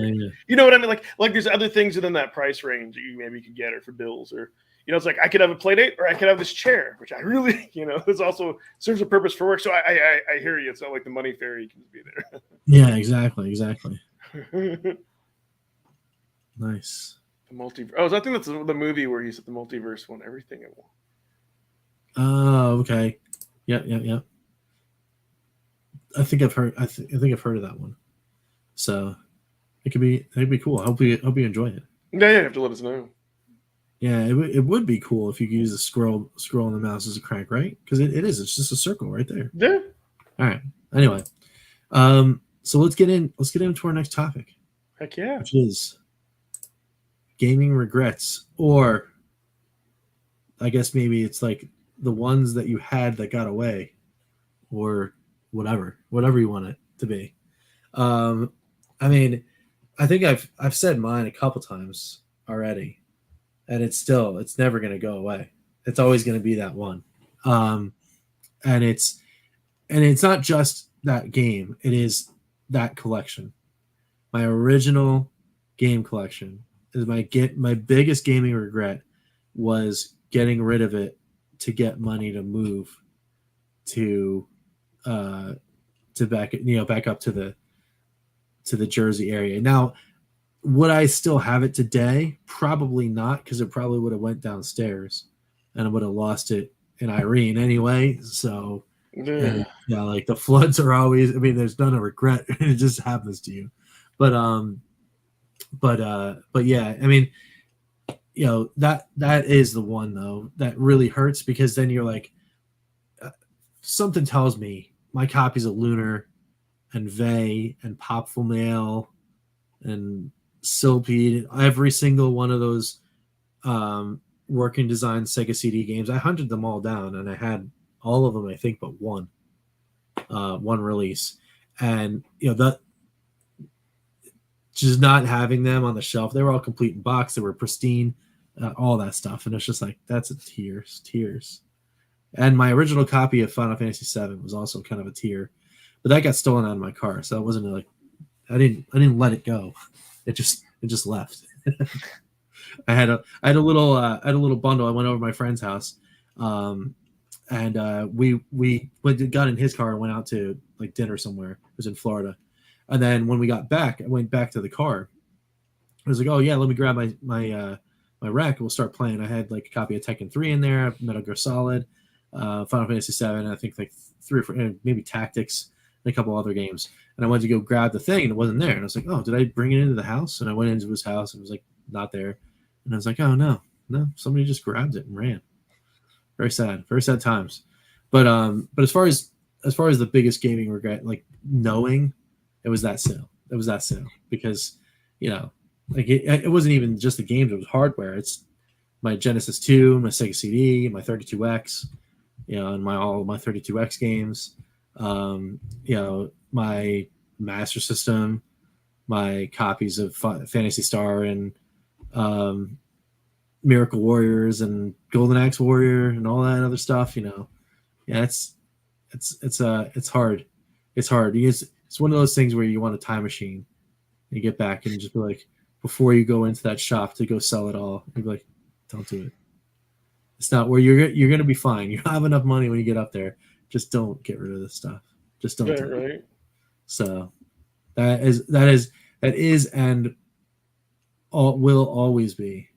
S2: You know what I mean? Like there's other things within that price range that you maybe could get, or for bills, or it's like I could have a Playdate, or I could have this chair, which I really, this also serves a purpose for work. So I hear you. It's not like the money fairy can be there.
S1: Yeah, exactly. Nice.
S2: The multiverse. Oh, I think that's the movie where he said the multiverse won everything it won.
S1: Oh, okay. Yeah. I think I've heard of that one. So it could be cool. I hope you enjoy it.
S2: Yeah, you have to let us know.
S1: Yeah, it would be cool if you could use the scroll on the mouse as a crank, right? Because it is. It's just a circle right there.
S2: Yeah.
S1: All right. Anyway, so let's get into our next topic.
S2: Heck yeah.
S1: Which is gaming regrets, or I guess maybe it's like the ones that you had that got away, or whatever you want it to be. I mean, I think I've said mine a couple times already, and it's never going to go away. It's always going to be that one. And it's not just that game. It is that collection. My original game collection is my biggest gaming regret was getting rid of it to get money to move to back up to the Jersey area. Now, would I still have it today? Probably not, because it probably would have went downstairs and I would have lost it in Irene anyway. So like the floods are always, I mean, there's none of regret. It just happens to you. But yeah, I mean, that is the one though that really hurts, because then you're like, something tells me my copies of Lunar and Vey and Popful Mail and Silpede, every single one of those working design Sega CD games, I hunted them all down, and I had all of them, I think, but one release. And that just not having them on the shelf, they were all complete in box, they were pristine, all that stuff, and it's just like, that's a tears. And my original copy of Final Fantasy VII was also kind of a tear, but that got stolen out of my car, so it wasn't like I didn't let it go. It just left. I had a little bundle. I went over to my friend's house, and we got in his car and went out to like dinner somewhere. It was in Florida, and then when we got back, I went back to the car. I was like, oh yeah, let me grab my rack and we'll start playing. I had like a copy of Tekken 3 in there, Metal Gear Solid, Final Fantasy 7, I think like 3 or 4, maybe Tactics, and a couple other games. And I went to go grab the thing and it wasn't there. And I was like, oh, did I bring it into the house? And I went into his house and it was like not there. And I was like, oh no, somebody just grabbed it and ran. Very sad times. But as far as the biggest gaming regret, like knowing it was that sale. Because like it wasn't even just the games, it was hardware. It's my Genesis 2, my Sega CD, my 32X, and all my 32X games, my Master System, my copies of Phantasy Star and Miracle Warriors and Golden Axe Warrior and all that other stuff. Yeah, it's hard. It's hard. It's one of those things where you want a time machine. You get back and just be like, before you go into that shop to go sell it all, you'd be like, don't do it. It's not where you're going to be fine. You have enough money when you get up there. Just don't get rid of this stuff. Just don't do it. So that is and will always be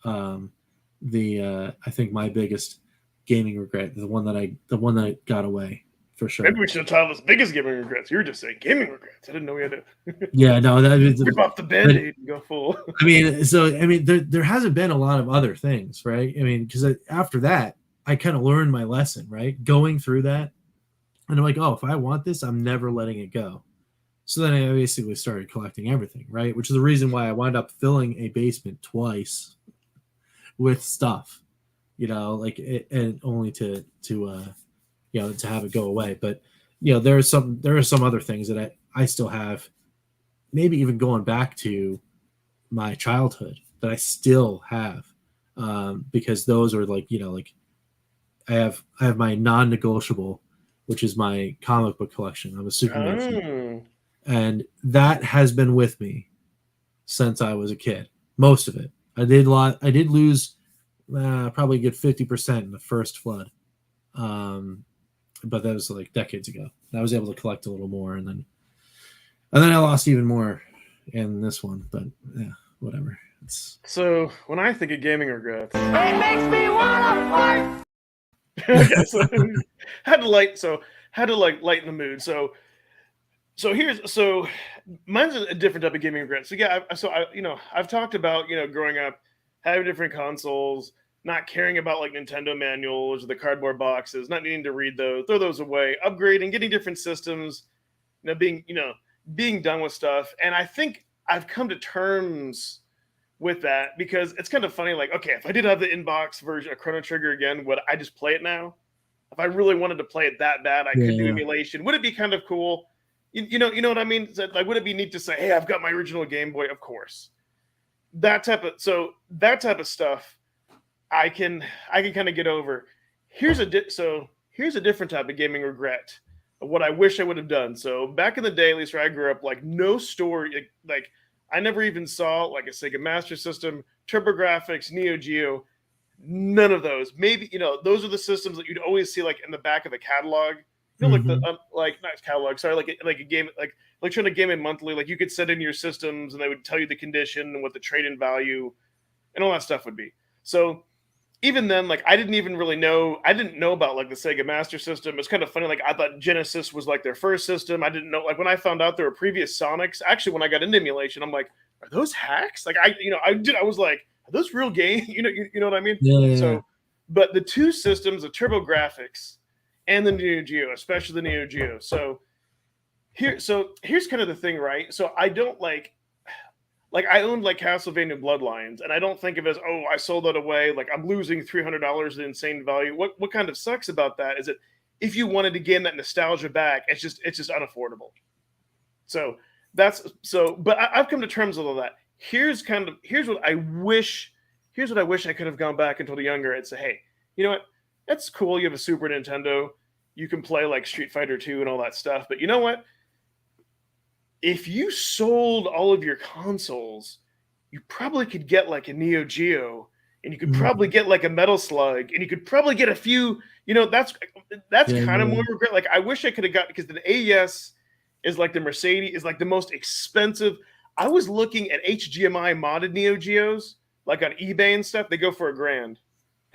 S1: I think my biggest gaming regret, the one that got away. For sure.
S2: Maybe we should have titled this biggest gaming regrets. You were just saying gaming regrets. I didn't know we had to.
S1: Yeah, no, that is
S2: rip off the Band-Aid and go full.
S1: There hasn't been a lot of other things, right? I mean, because after that, I kind of learned my lesson, right? Going through that, and I'm like, oh, if I want this, I'm never letting it go. So then I basically started collecting everything, right? Which is the reason why I wound up filling a basement twice with stuff, and only to have it go away. But there are some other things that I still have, maybe even going back to my childhood, that I still have, because those are like I have my non-negotiable, which is my comic book collection. I'm a Superman fan, and that has been with me since I was a kid. Most of it. I did lose probably a good 50% in the first flood. But that was like decades ago. I was able to collect a little more, and then I lost even more in this one. But yeah, whatever.
S2: So when I think of gaming regrets,
S5: It makes me wanna fight.
S2: okay, so had to lighten the mood. So mine's a different type of gaming regret. So yeah, I've talked about growing up, having different consoles, not caring about like Nintendo manuals or the cardboard boxes, not needing to read those, throw those away, upgrading, getting different systems, being done with stuff. And I think I've come to terms with that, because it's kind of funny. Like, okay, if I did have the inbox version of Chrono Trigger again, would I just play it now? If I really wanted to play it that bad, I could do emulation. Would it be kind of cool? you know what I mean? Like, would it be neat to say, hey, I've got my original Game Boy? Of course. That type of stuff, I can kind of get over. Here's a different type of gaming regret of what I wish I would have done. So back in the day, at least where I grew up, like no store, like I never even saw like a Sega Master System, TurboGrafx, Neo Geo, none of those. Maybe those are the systems that you'd always see like in the back of the catalog. Like the like not catalog, sorry, like a game, like trying to Game It Monthly, like you could set in your systems and they would tell you the condition and what the trade-in value and all that stuff would be. So even then, like I didn't know about like the Sega Master System. It's kind of funny, like I thought Genesis was like their first system. I didn't know, like when I found out there were previous Sonics, actually when I got into emulation, I'm like, are those hacks? Like I was like, are those real games? You know what I mean?
S1: Yeah.
S2: So, but the two systems, the TurboGrafx and the Neo Geo, especially the Neo Geo. So here's kind of the thing, right? So I don't like I owned like Castlevania Bloodlines, and I don't think of it as, oh, I sold that away, like I'm losing $300 in insane value. What kind of sucks about that is that if you wanted to gain that nostalgia back, it's just unaffordable. So but I've come to terms with all that. Here's what I wish I could have gone back and told a younger and say, hey, you know what? That's cool. You have a Super Nintendo. You can play like Street Fighter 2 and all that stuff. But you know what? If you sold all of your consoles, you probably could get like a Neo Geo, and you could probably get like a Metal Slug, and you could probably get a few. That's kind of more regret. Like I wish I could have got, because the AES is like the Mercedes, is like the most expensive. I was looking at HDMI modded Neo Geos, like on eBay and stuff. They go for $1,000.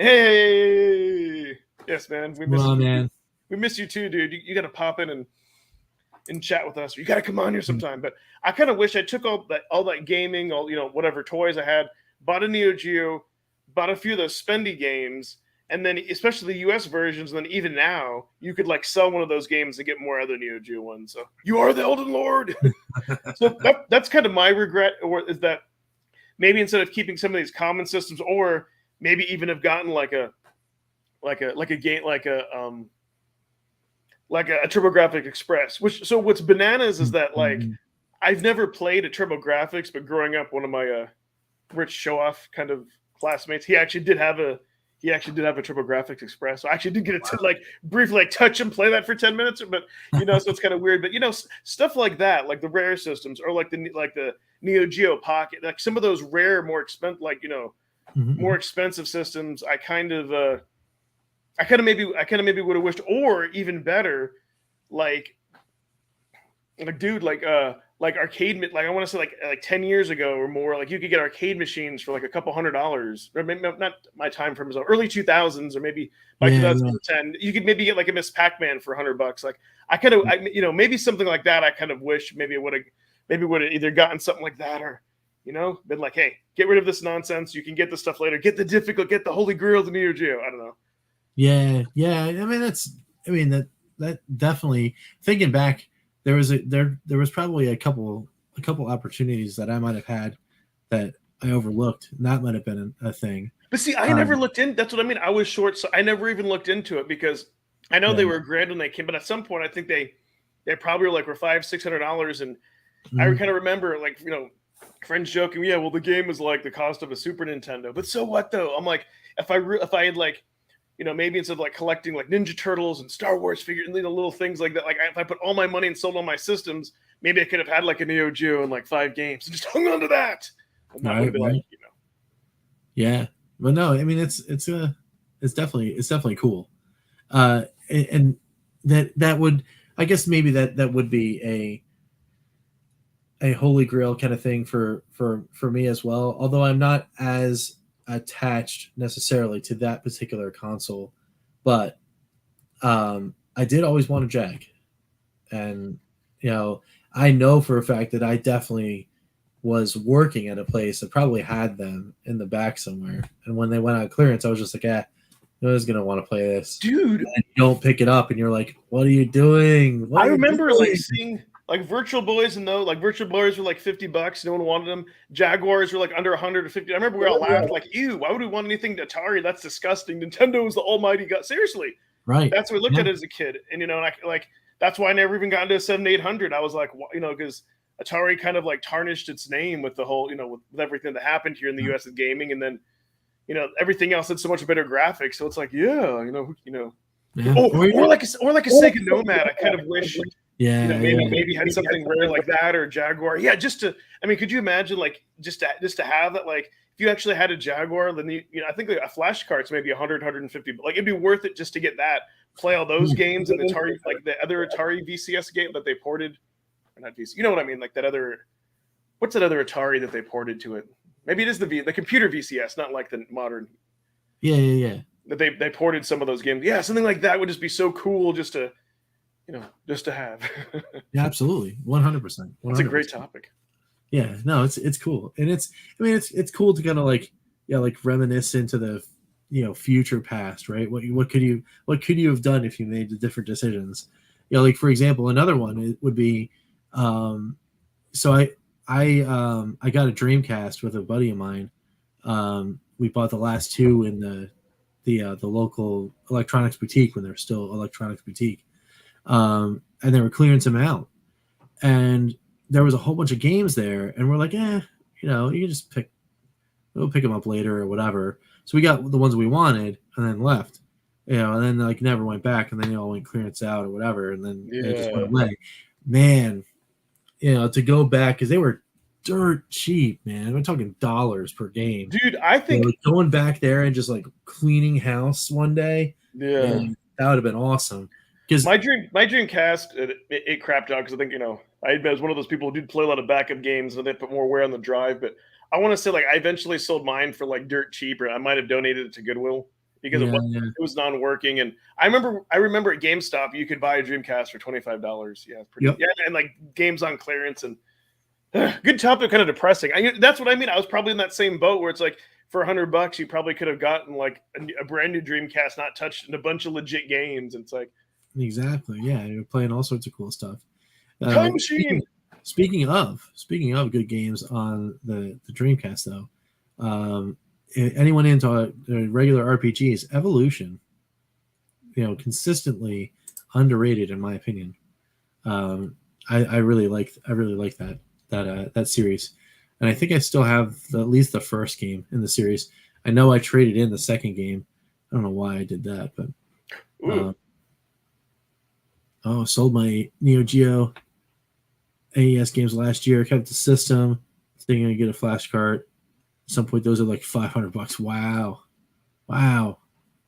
S2: Hey, yes, man. We miss you. Man. We miss you too, dude. You got to pop in and chat with us. You got to come on here sometime. But I kind of wish I took all that gaming, all whatever toys I had, bought a Neo Geo, bought a few of those spendy games, and then especially the US versions. And then even now, you could like sell one of those games and get more other Neo Geo ones. So you are the Elden Lord. So that's kind of my regret, or is that maybe instead of keeping some of these common systems, or maybe even have gotten like a game like a TurboGrafx Express. What's bananas is that like I've never played a TurboGrafx, but growing up, one of my Rich Show-Off kind of classmates, he actually did have a TurboGrafx Express. So I actually did get to like briefly like touch and play that for 10 minutes, but so it's kind of weird. But stuff like that, like the rare systems, or like the Neo Geo Pocket, like some of those rare, more expensive, like more expensive systems, I kind of maybe would have wished, or even better, like arcade, like I want to say like 10 years ago or more, like you could get arcade machines for like a couple $100s, or maybe not my time frame, early 2000s, or maybe by 2010, you could maybe get like a Miss Pac-Man for $100. Like maybe something like that. I kind of wish maybe it would have either gotten something like that, or been like, hey, get rid of this nonsense. You can get this stuff later. Get the Holy Grail, the Neo Geo. I don't know.
S1: Yeah. I mean, that definitely, thinking back, there was probably a couple opportunities that I might have had that I overlooked, and that might have been a thing.
S2: But see, I never looked in. That's what I mean. I was short, so I never even looked into it, because I know they were $1,000 when they came, but at some point I think they probably were $500-$600, and I kind of remember like friends joking, yeah, well the game was like the cost of a Super Nintendo, but so what though? I'm like, if I had like maybe instead of like collecting like Ninja Turtles and Star Wars figures and little things like that, like if I put all my money and sold all my systems, maybe I could have had like a Neo Geo and like 5 games and just hung on to that. And that would have been like,
S1: Yeah, but no, I mean it's definitely cool, and that would, I guess maybe that would be a holy grail kind of thing for me as well. Although I'm not as attached necessarily to that particular console, but I did always want a Jag, and I know for a fact that I definitely was working at a place that probably had them in the back somewhere, and when they went on clearance, I was just like, nobody's gonna want to play this,
S2: dude.
S1: And you don't pick it up, and you're like, what are you doing?
S2: I remember like seeing like Virtual Boys, and though like Virtual Boys were like $50, no one wanted them. Jaguars were like under 100 or 50. I remember we all laughed like, ew, why would we want anything to Atari? That's disgusting. Nintendo is the almighty God. Seriously,
S1: right?
S2: That's what we looked at it as a kid, and and I like that's why I never even got into a 7800. I was like, because Atari kind of like tarnished its name with the whole, with everything that happened here in the U.S. with gaming, and then everything else had so much better graphics. So it's like, yeah. Or like a Sega Nomad. I kind of wish, maybe had something rare like that, or a Jaguar. Yeah, could you imagine like just to have that? Like, if you actually had a Jaguar, then I think like a flash cart's maybe 100, 150. But like, it'd be worth it just to get that, play all those games, and Atari, like the other Atari VCS game that they ported, or not VCS. You know what I mean? Like what's that other Atari that they ported to it? Maybe it is the computer VCS, not like the modern.
S1: Yeah.
S2: That they ported some of those games. Yeah, something like that would just be so cool just to have.
S1: Yeah, absolutely. 100%.
S2: It's a great topic.
S1: Yeah, no, it's cool. And it's cool to kind of like reminisce into the, future past, right? What could you have done if you made the different decisions? Like for example, another one it would be, so I got a Dreamcast with a buddy of mine. We bought the last two in the local electronics boutique when they were still electronics boutique, and they were clearing some out, and there was a whole bunch of games there, and we're like, you can just we'll pick them up later or whatever. So we got the ones we wanted and then left, and then like never went back, and then they all went clearance out or whatever, and then they just went away. Man, to go back, because they were dirt cheap, man. We're talking dollars per game,
S2: dude. I think
S1: going back there and just like cleaning house one day, man, that would have been awesome. Because
S2: my Dreamcast, it crapped out because I think I was one of those people who did play a lot of backup games, and they put more wear on the drive. But I want to say like I eventually sold mine for like dirt cheap, or I might have donated it to Goodwill because it was non-working. And I remember at GameStop you could buy a Dreamcast for $25. Yeah, and like games on clearance. And good topic, kind of depressing. That's what I mean. I was probably in that same boat where it's like for $100 you probably could have gotten like a brand new Dreamcast, not touched, and a bunch of legit games. And it's like
S1: exactly, yeah, you're playing all sorts of cool stuff.
S2: Time machine.
S1: Speaking of good games on the Dreamcast, though, anyone into regular RPGs, Evolution, consistently underrated in my opinion. I really like that series, and I think I still have at least the first game in the series. I know I traded in the second game. I don't know why I did that, but sold my Neo Geo AES games last year, kept the system, thinking I'd get a flash cart. At some point, those are like $500. Wow.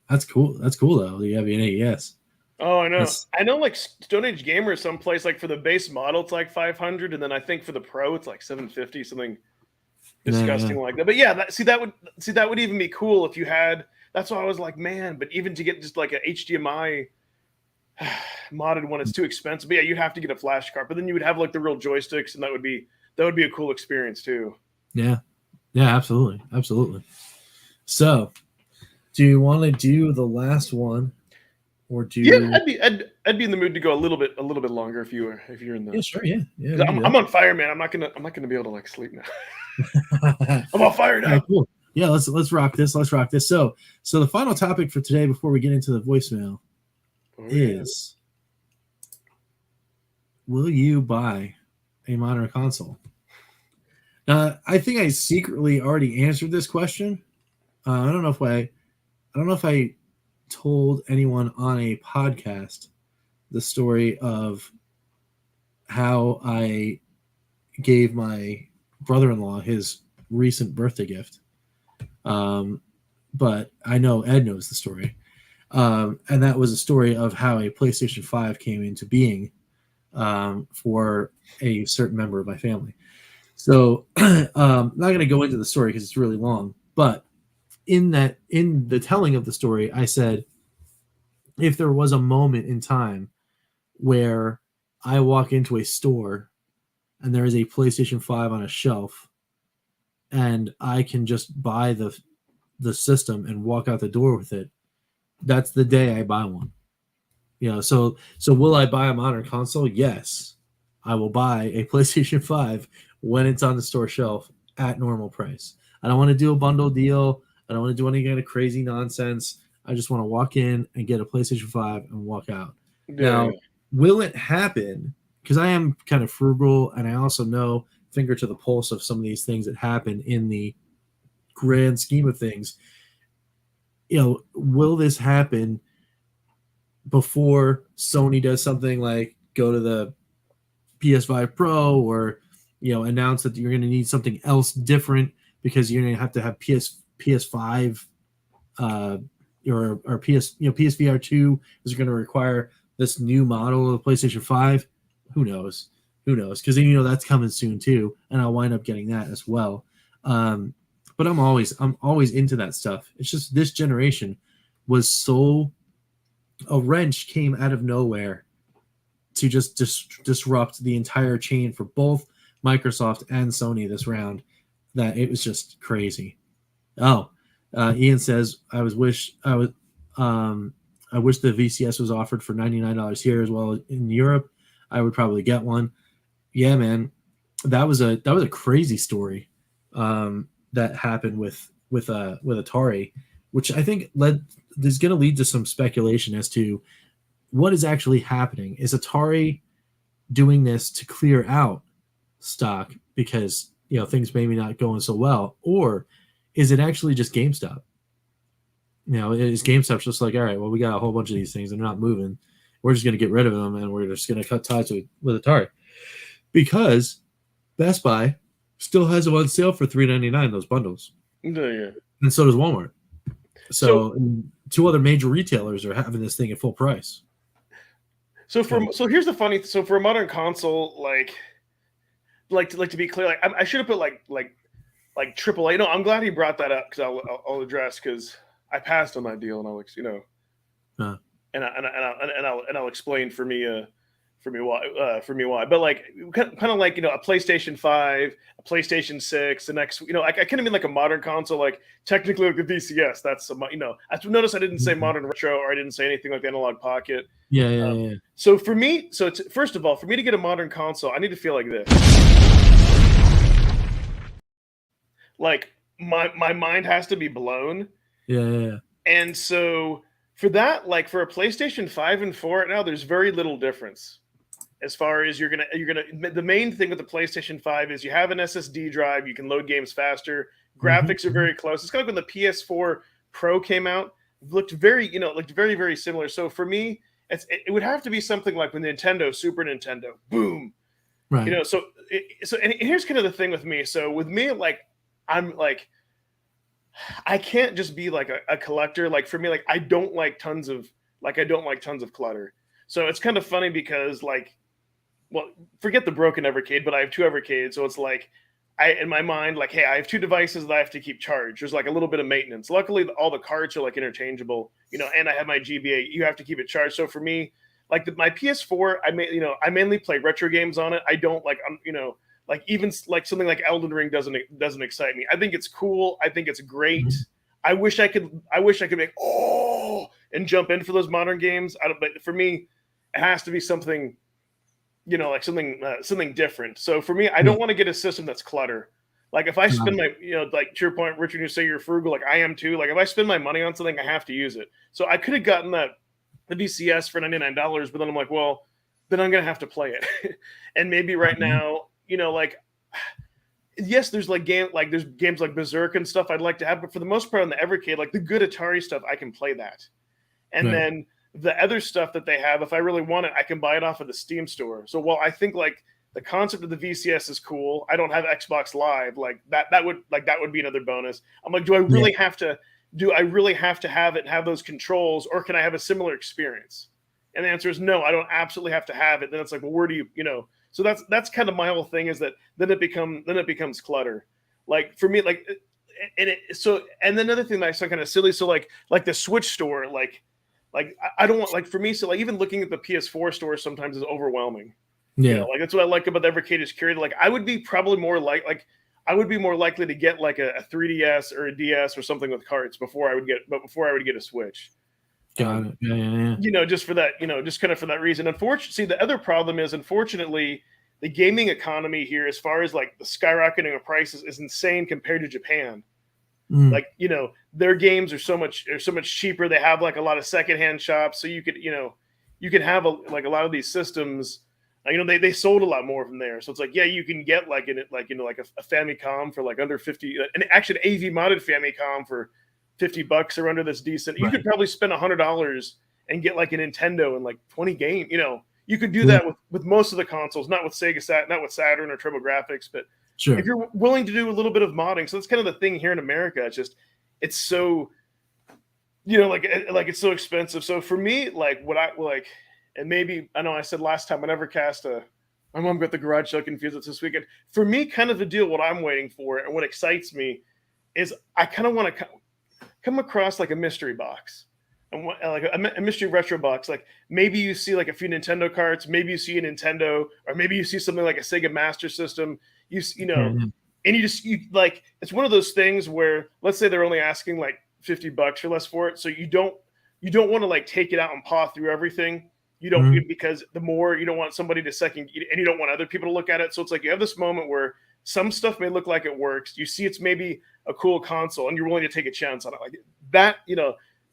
S1: That's cool. That's cool, though. You have an AES.
S2: Oh, I know. I know, like Stone Age Gamer, someplace like for the base model, it's like $500, and then I think for the Pro, it's like $750, something disgusting like that. But yeah, that would even be cool if you had. That's why I was like, man. But even to get just like a HDMI modded one, it's too expensive. But yeah, you'd have to get a flash card, but then you would have like the real joysticks, and that would be a cool experience too.
S1: Yeah, absolutely. So, do you want to do the last one, or do you?
S2: Yeah, I'd be in the mood to go a little bit longer if you're in the.
S1: Yeah, sure. Yeah.
S2: I'm on fire, man. I'm not gonna be able to like sleep now. I'm on fire now.
S1: Right, cool. Yeah, let's rock this. So the final topic for today, before we get into the voicemail, is: will you buy a modern console? I think I secretly already answered this question. I don't know if I told anyone on a podcast the story of how I gave my brother-in-law his recent birthday gift. But I know Ed knows the story. And that was a story of how a PlayStation 5 came into being for a certain member of my family. So I'm not going to go into the story because it's really long. But in the telling of the story, I said, if there was a moment in time where I walk into a store and there is a PlayStation 5 on a shelf and I can just buy the system and walk out the door with it, that's the day I buy one. So will I buy a modern console? Yes. I will buy a PlayStation 5 when it's on the store shelf at normal price. I don't want to do a bundle deal. I don't want to do any kind of crazy nonsense. I just want to walk in and get a PlayStation 5 and walk out. Yeah. Now, will it happen? Because I am kind of frugal, and I also know finger to the pulse of some of these things that happen in the grand scheme of things. Will this happen before Sony does something like go to the PS5 Pro, or announce that you're going to need something else different because you're going to have PS5 or PSVR 2 is going to require this new model of the PlayStation 5. Who knows? Because that's coming soon too, and I'll wind up getting that as well. But I'm always into that stuff. It's just this generation was so, a wrench came out of nowhere to just disrupt the entire chain for both Microsoft and Sony this round, that it was just crazy. Ian says, I wish the VCS was offered for $99 here as well in Europe. I would probably get one. Yeah, man, that was a crazy story that happened with Atari, which I think is going to lead to some speculation as to what is actually happening. Is Atari doing this to clear out stock because things maybe not going so well, or is it actually just GameStop? Is GameStop just like, all right, well, we got a whole bunch of these things and they're not moving, we're just going to get rid of them and we're just going to cut ties with Atari, because Best Buy still has them on sale for $3.99, those bundles.
S2: Yeah.
S1: And so does Walmart. So two other major retailers are having this thing at full price.
S2: So here's the funny. So for a modern console, to be clear, I should have put like AAA. No, I'm glad he brought that up, because I'll address, because I passed on that deal, and I'll explain for me why. But kind of like a PlayStation 5, a PlayStation 6, the next I kind of mean like a modern console, like technically like the VCS. That's notice I didn't say modern retro, or I didn't say anything like the Analog Pocket.
S1: Yeah.
S2: So for me, first of all, for me to get a modern console, I need to feel like this. Like my mind has to be blown.
S1: Yeah.
S2: And so for that, like for a PlayStation 5 and 4 right now, there's very little difference. As far as you're gonna the main thing with the PlayStation 5 is you have an SSD drive, you can load games faster, graphics are very close. It's kind of like when the PS4 Pro came out, it looked very, looked very, very similar. So for me, it would have to be something like when Nintendo, Super Nintendo, boom.
S1: Right.
S2: So and here's kind of the thing with me. So with me, I'm I can't just be like a collector. Like for me, I don't like tons of clutter. So it's kind of funny because forget the broken Evercade, but I have two Evercades. So it's in my mind, hey, I have two devices that I have to keep charged. There's a little bit of maintenance. Luckily, all the cards are interchangeable, and I have my GBA. You have to keep it charged. So for me, my PS4, I mainly play retro games on it. I don't even something like Elden Ring doesn't excite me. I think it's cool. I think it's great. Mm-hmm. I wish I could make and jump in for those modern games. But for me, it has to be something, something different. So for me, I don't want to get a system that's clutter. If I spend my, to your point, Richard, you say you're frugal, I am too. If I spend my money on something, I have to use it. So I could have gotten the VCS for $99, but then I'm like, well, then I'm gonna have to play it. And maybe right now, yes, there's there's games like Berserk and stuff I'd like to have, but for the most part on the Evercade, the good Atari stuff, I can play that. And then the other stuff that they have, if I really want it, I can buy it off of the Steam store. So while I think the concept of the VCS is cool, I don't have Xbox Live. That would be another bonus. I'm like, do I really have to have it and have those controls, or can I have a similar experience? And the answer is no, I don't absolutely have to have it. Then it's well, where do you, so that's kind of my whole thing, is that then it becomes clutter. For me, and then another thing that's kind of silly. So the Switch store, I don't want, for me, so even looking at the PS4 store sometimes is overwhelming.
S1: Yeah.
S2: That's what I like about the Evercade is curated. I would be probably more I would be more likely to get a 3DS or a DS or something with carts before I would get a Switch.
S1: Got it. Yeah.
S2: Just for that, just kind of for that reason. Unfortunately, the other problem is, unfortunately, the gaming economy here, as far as the skyrocketing of prices, is insane compared to Japan. Their games are so much cheaper. They have a lot of secondhand shops, so you could, you can have a lot of these systems. They sold a lot more from there. So it's like, yeah, you can get like a Famicom for like under 50, and actually an AV modded Famicom for $50 or under that's decent. You could probably spend $100 and get like a Nintendo and like 20 games. You could do that with most of the consoles, not with not with Saturn or TurboGrafx, but if you're willing to do a little bit of modding. So that's kind of the thing here in America. It's so, it's so expensive. So for me, like what I like, and maybe I know I said last time I never cast my mom got the garage sale confused. It's this weekend. For me, kind of the deal, what I'm waiting for and what excites me is I kind of want to come across like a mystery box. And like a mystery retro box, like maybe you see like a few Nintendo carts, maybe you see a Nintendo, or maybe you see something like a Sega Master System. And you like it's one of those things where let's say they're only asking like $50 or less for it, so you don't want to like take it out and paw through everything. You don't because the more you don't want somebody to second, and you don't want other people to look at it. So it's like you have this moment where some stuff may look like it works. You see it's maybe a cool console, and you're willing to take a chance on it like that.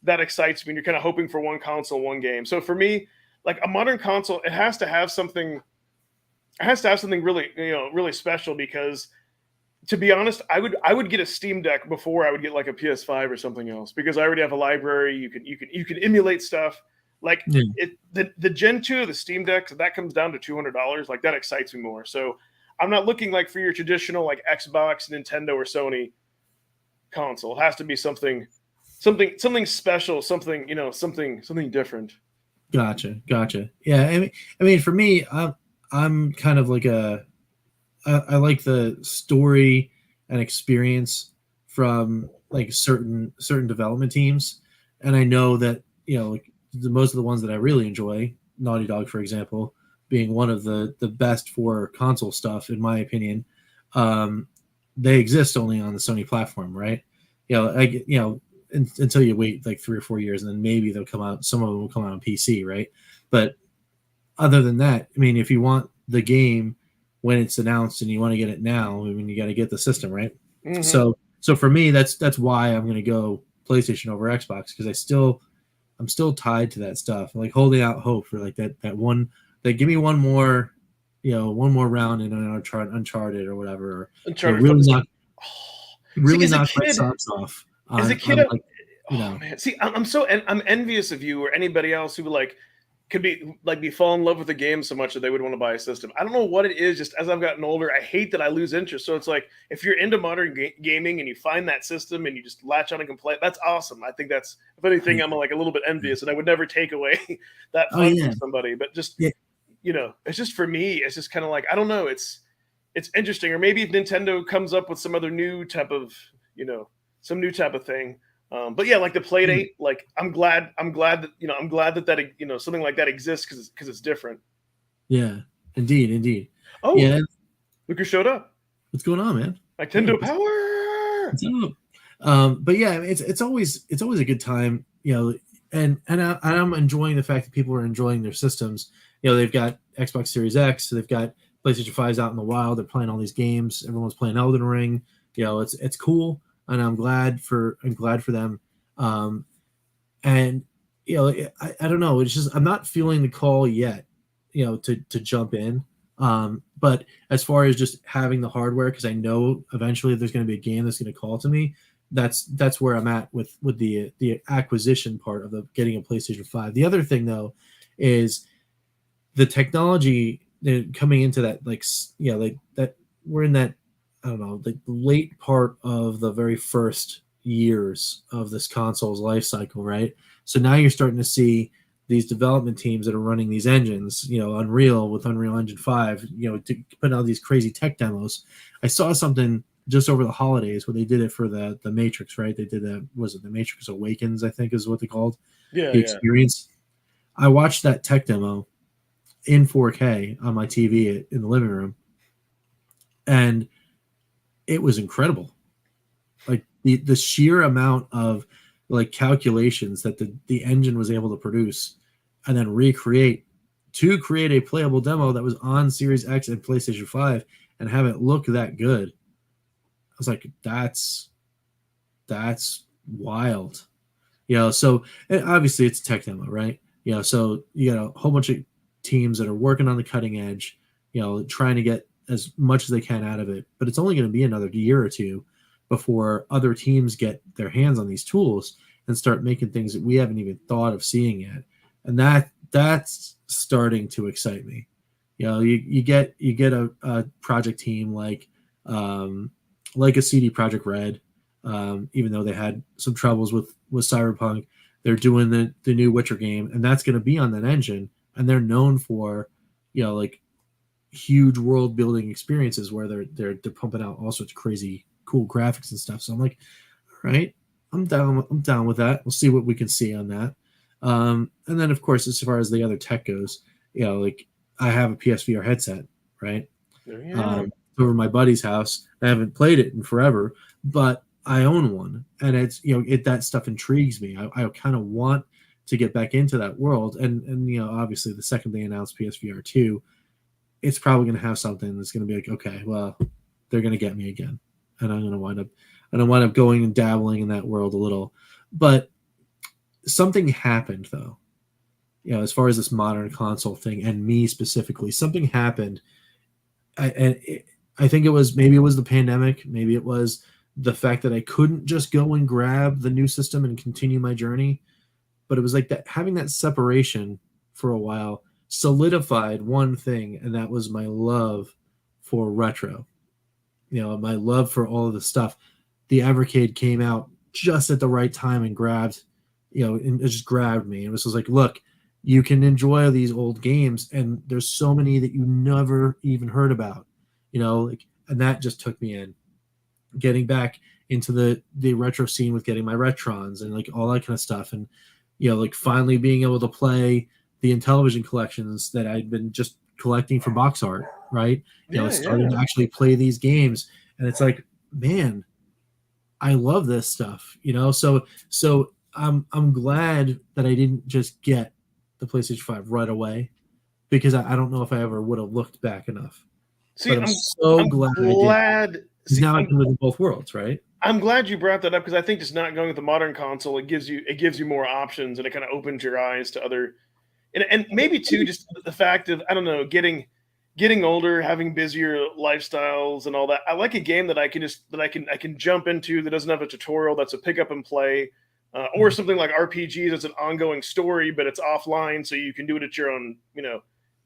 S2: That excites me. And you're kind of hoping for one console, one game. So for me, like a modern console, it has to have something really, really special, because to be honest, I would get a Steam Deck before I would get like a PS5 or something else, because I already have a library. You can emulate stuff. Like the Gen 2 of the Steam Deck, that comes down to $200. Like that excites me more. So I'm not looking like for your traditional like Xbox, Nintendo, or Sony console. It has to be something special, something different.
S1: Gotcha. Yeah, I mean, for me, I'm kind of like I like the story and experience from like certain development teams, and I know that like most of the ones that I really enjoy, Naughty Dog, for example, being one of the best for console stuff in my opinion, they exist only on the Sony platform, right? Until you wait like 3 or 4 years, and then maybe they'll come out. Some of them will come out on PC, right? But other than that, I mean, if you want the game when it's announced and you want to get it now, I mean, you got to get the system, right? Mm-hmm. So for me, that's why I'm going to go PlayStation over Xbox, because I'm still tied to that stuff. I'm like holding out hope for like that one. That give me one more round in an Uncharted or whatever.
S2: Uncharted
S1: really knock my socks off.
S2: As a kid, man. See, I'm envious of you or anybody else who could be fall in love with the game so much that they would want to buy a system. I don't know what it is. Just as I've gotten older, I hate that I lose interest. So it's like if you're into modern gaming and you find that system and you just latch on and can play, that's awesome. I think that's, if anything, I'm like a little bit envious, and I would never take away that fun from somebody. But just it's just for me, it's just kind of like I don't know. It's interesting, or maybe if Nintendo comes up with some other new type of some new type of thing. But yeah, like the Playdate, like I'm glad that something like that exists because it's different.
S1: Yeah, indeed.
S2: Oh yeah, look who showed up.
S1: What's going on, man?
S2: Nintendo Power.
S1: What's up? But yeah, it's always a good time, and I'm enjoying the fact that people are enjoying their systems. They've got Xbox Series X, so they've got PlayStation 5s out in the wild. They're playing all these games. Everyone's playing Elden Ring. It's cool. And I'm glad for them. And I don't know. It's just I'm not feeling the call yet, to jump in. But as far as just having the hardware, because I know eventually there's going to be a game that's going to call to me. That's where I'm at with the acquisition part of getting a PlayStation 5. The other thing though is the technology coming into that, that we're in that. I don't know, the late part of the very first years of this console's life cycle, right? So now you're starting to see these development teams that are running these engines, Unreal with Unreal Engine 5, to put out these crazy tech demos. I saw something just over the holidays where they did it for the Matrix, right? They did the Matrix Awakens, I think is what they called the experience. I watched that tech demo in 4K on my TV in the living room, and it was incredible. Like the sheer amount of calculations that the engine was able to produce and then recreate to create a playable demo that was on Series X and PlayStation 5 and have it look that good. I was like, that's wild. So obviously it's a tech demo, right? So you got a whole bunch of teams that are working on the cutting edge, trying to get as much as they can out of it. But it's only going to be another year or two before other teams get their hands on these tools and start making things that we haven't even thought of seeing yet. And that's starting to excite me. You get a project team like a CD Projekt Red, even though they had some troubles with Cyberpunk. They're doing the new Witcher game, and that's going to be on that engine. And they're known for, like huge world building experiences where they're pumping out all sorts of crazy cool graphics and stuff. So I'm like, all right, I'm down with that. We'll see what we can see on that. And then of course, as far as the other tech goes, like I have a PSVR headset, right? Over my buddy's house. I haven't played it in forever, but I own one, and it's that stuff intrigues me. I kind of want to get back into that world, and obviously the second they announce PSVR 2, it's probably going to have something that's going to be like, okay, well, they're going to get me again, and I'm going to wind up going and dabbling in that world a little. But something happened though, as far as this modern console thing and me specifically, something happened. I think it was the pandemic, maybe it was the fact that I couldn't just go and grab the new system and continue my journey. But it was like that, having that separation for a while solidified one thing, and that was my love for retro. My love for all of the stuff. The Evercade came out just at the right time and grabbed, and it just grabbed me. And it was just like, look, you can enjoy these old games, and there's so many that you never even heard about, and that just took me in. Getting back into the retro scene with getting my Retrons and like all that kind of stuff, and like finally being able to play the Intellivision collections that I'd been just collecting for box art, right? Starting to actually play these games, and it's like, man, I love this stuff, So I'm glad that I didn't just get the PlayStation 5 right away, because I don't know if I ever would have looked back enough.
S2: See,
S1: but I'm glad I did. Now I can live in both worlds, right?
S2: I'm glad you brought that up, because I think just not going with the modern console, it gives you more options, and it kind of opens your eyes to other, and maybe too just the fact of, I don't know, getting older, having busier lifestyles and all that. I like a game that I can jump into that doesn't have a tutorial, that's a pick up and play, or something like RPGs that's an ongoing story, but it's offline, so you can do it at your own,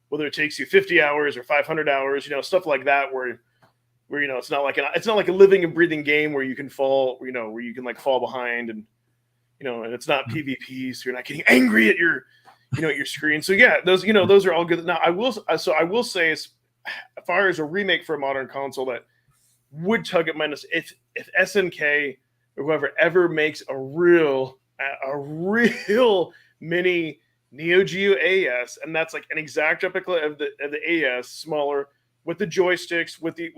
S2: whether it takes you 50 hours or 500 hours, stuff like that, where it's not like a living and breathing game where you can fall, where you can like fall behind, and and it's not PvP, so you're not getting angry at your at your screen. So yeah, those are all good. Now I will say, as far as a remake for a modern console that would tug at minus, if SNK or whoever ever makes a real mini Neo Geo AES, and that's like an exact replica of the AES, smaller, with the joysticks, with the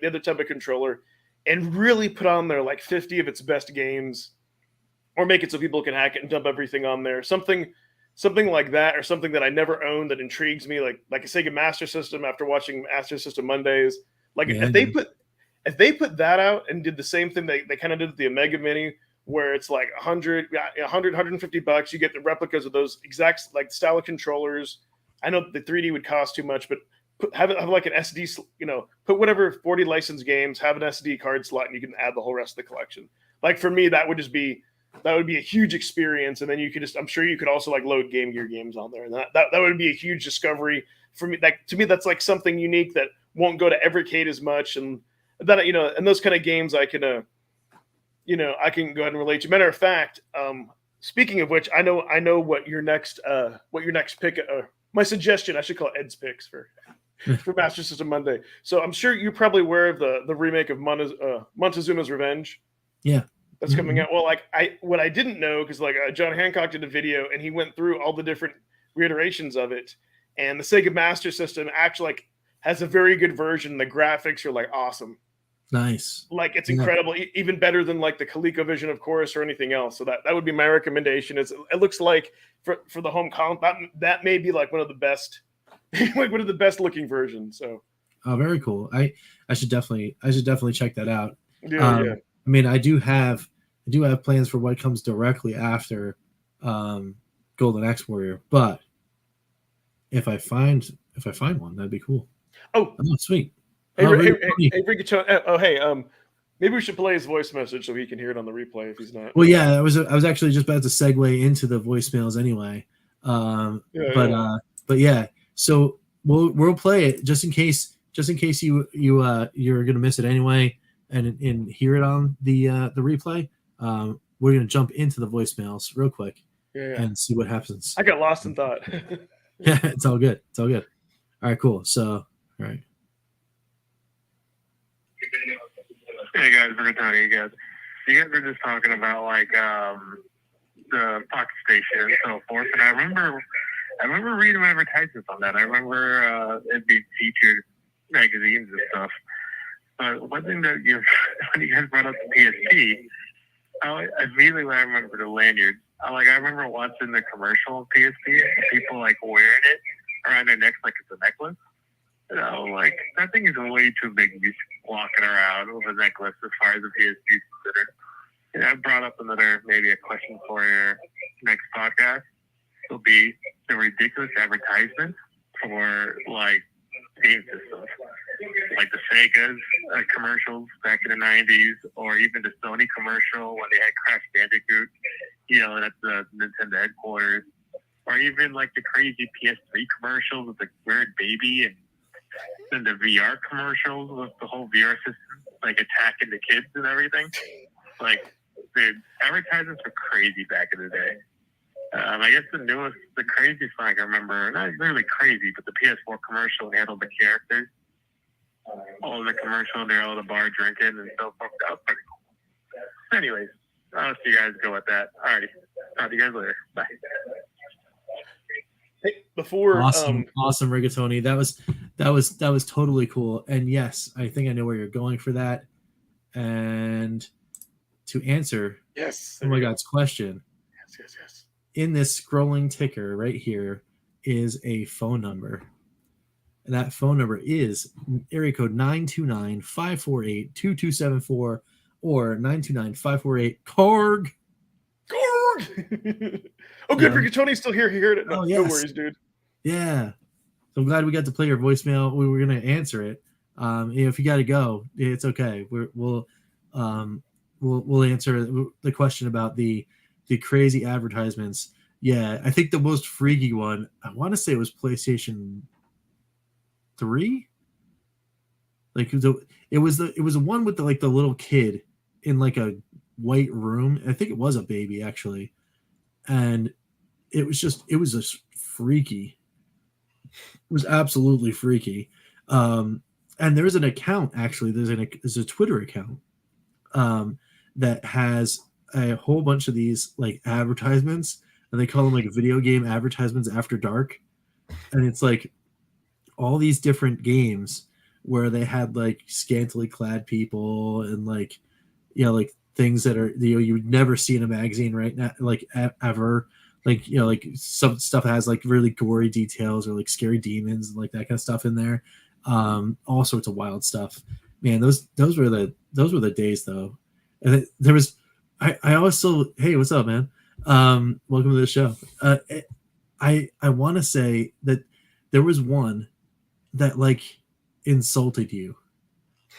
S2: other type of controller, and really put on there like 50 of its best games, or make it so people can hack it and dump everything on there. Something like that, or something that I never owned that intrigues me, like a Sega Master System after watching Master System Mondays. Like if they put that out and did the same thing they kind of did with the Omega Mini, where it's like $150, you get the replicas of those exact like style of controllers. I know the 3D would cost too much, but have like an SD, put whatever 40 licensed games, have an SD card slot, and you can add the whole rest of the collection. Like for me, that would be a huge experience. And then I'm sure you could also like load Game Gear games on there. And that would be a huge discovery for me. Like to me, that's like something unique that won't go to Evercade as much. And that, and those kind of games I can go ahead and relate to. Matter of fact, speaking of which, I know what your next pick, my suggestion, I should call it Ed's picks for Master System Monday. So I'm sure you're probably aware of the remake of Montezuma's Revenge.
S1: Yeah.
S2: That's coming out. Well, like what I didn't know, because like John Hancock did a video and he went through all the different reiterations of it, and the Sega Master System actually like has a very good version. The graphics are like awesome.
S1: Nice.
S2: Like it's incredible, even better than like the ColecoVision, of course, or anything else. So that would be my recommendation. It looks like for the home console, that may be like one of the best, like one of the best looking versions. So.
S1: Oh, very cool. I should definitely check that out.
S2: Yeah.
S1: I mean, I do have plans for what comes directly after Golden Axe Warrior, but if I find one, that'd be cool.
S2: Oh,
S1: sweet.
S2: Hey, maybe we should play his voice message so he can hear it on the replay if he's not.
S1: Well, yeah, I was actually just about to segue into the voicemails anyway. But yeah, so we'll play it just in case you're gonna miss it anyway and hear it on the replay. We're gonna jump into the voicemails real quick and see what happens.
S2: I got lost in thought.
S1: Yeah, it's all good. All right, cool. So, all right.
S9: Hey guys, we're talking. You guys were just talking about like the Pocket Station and so forth, and I remember reading advertisements on that. I remember it being featured magazines and stuff. But one thing that when you guys brought up the PSP, immediately when I remember the lanyard, I remember watching the commercial of PSP, people like wearing it around their necks like it's a necklace. That thing is way too big to be walking around with a necklace as far as the PSP is considered. And I brought up maybe a question for your next podcast. Will be the ridiculous advertisements for game systems, like the Sega's commercials back in the 90s, or even the Sony commercial when they had Crash Bandicoot, at the Nintendo headquarters, or even the crazy PS3 commercials with the weird baby and then the VR commercials with the whole VR system, attacking the kids and everything. The advertisements were crazy back in the day. I guess the craziest one I can remember, not really crazy, but the PS4 commercial, they had all the characters. All the commercial, they're all at the bar drinking and so forth. That was pretty cool. Anyways, I'll let you guys go with that. Alrighty. Talk to you guys later. Bye.
S2: Hey, before
S1: awesome Rigatoni. That was totally cool. And yes, I think I know where you're going for that. And to answer God's question.
S2: Yes.
S1: In this scrolling ticker right here is a phone number. And that phone number is area code 929-548-2274 or 929-548-KORG.
S2: KORG! Oh, good. Rigatoni's still here. He heard it. No worries, dude.
S1: Yeah. So I'm glad we got to play your voicemail. We were going to answer it. If you got to go, it's okay. We'll answer the question about the crazy advertisements. Yeah, I think the most freaky one, I want to say it was PlayStation 3. It was the one with the little kid in a white room. I think it was a baby actually, and it was just freaky. It was absolutely freaky. And there's an account actually. There's a Twitter account that has a whole bunch of these advertisements, and they call them video game advertisements after dark. And it's all these different games where they had scantily clad people and things that are you would never see in a magazine right now, ever. Some stuff has really gory details or scary demons and that kind of stuff in there. All sorts of wild stuff. Man, those were the days though. And there was I also, hey, what's up, man? Welcome to the show. I want to say that there was one that insulted you.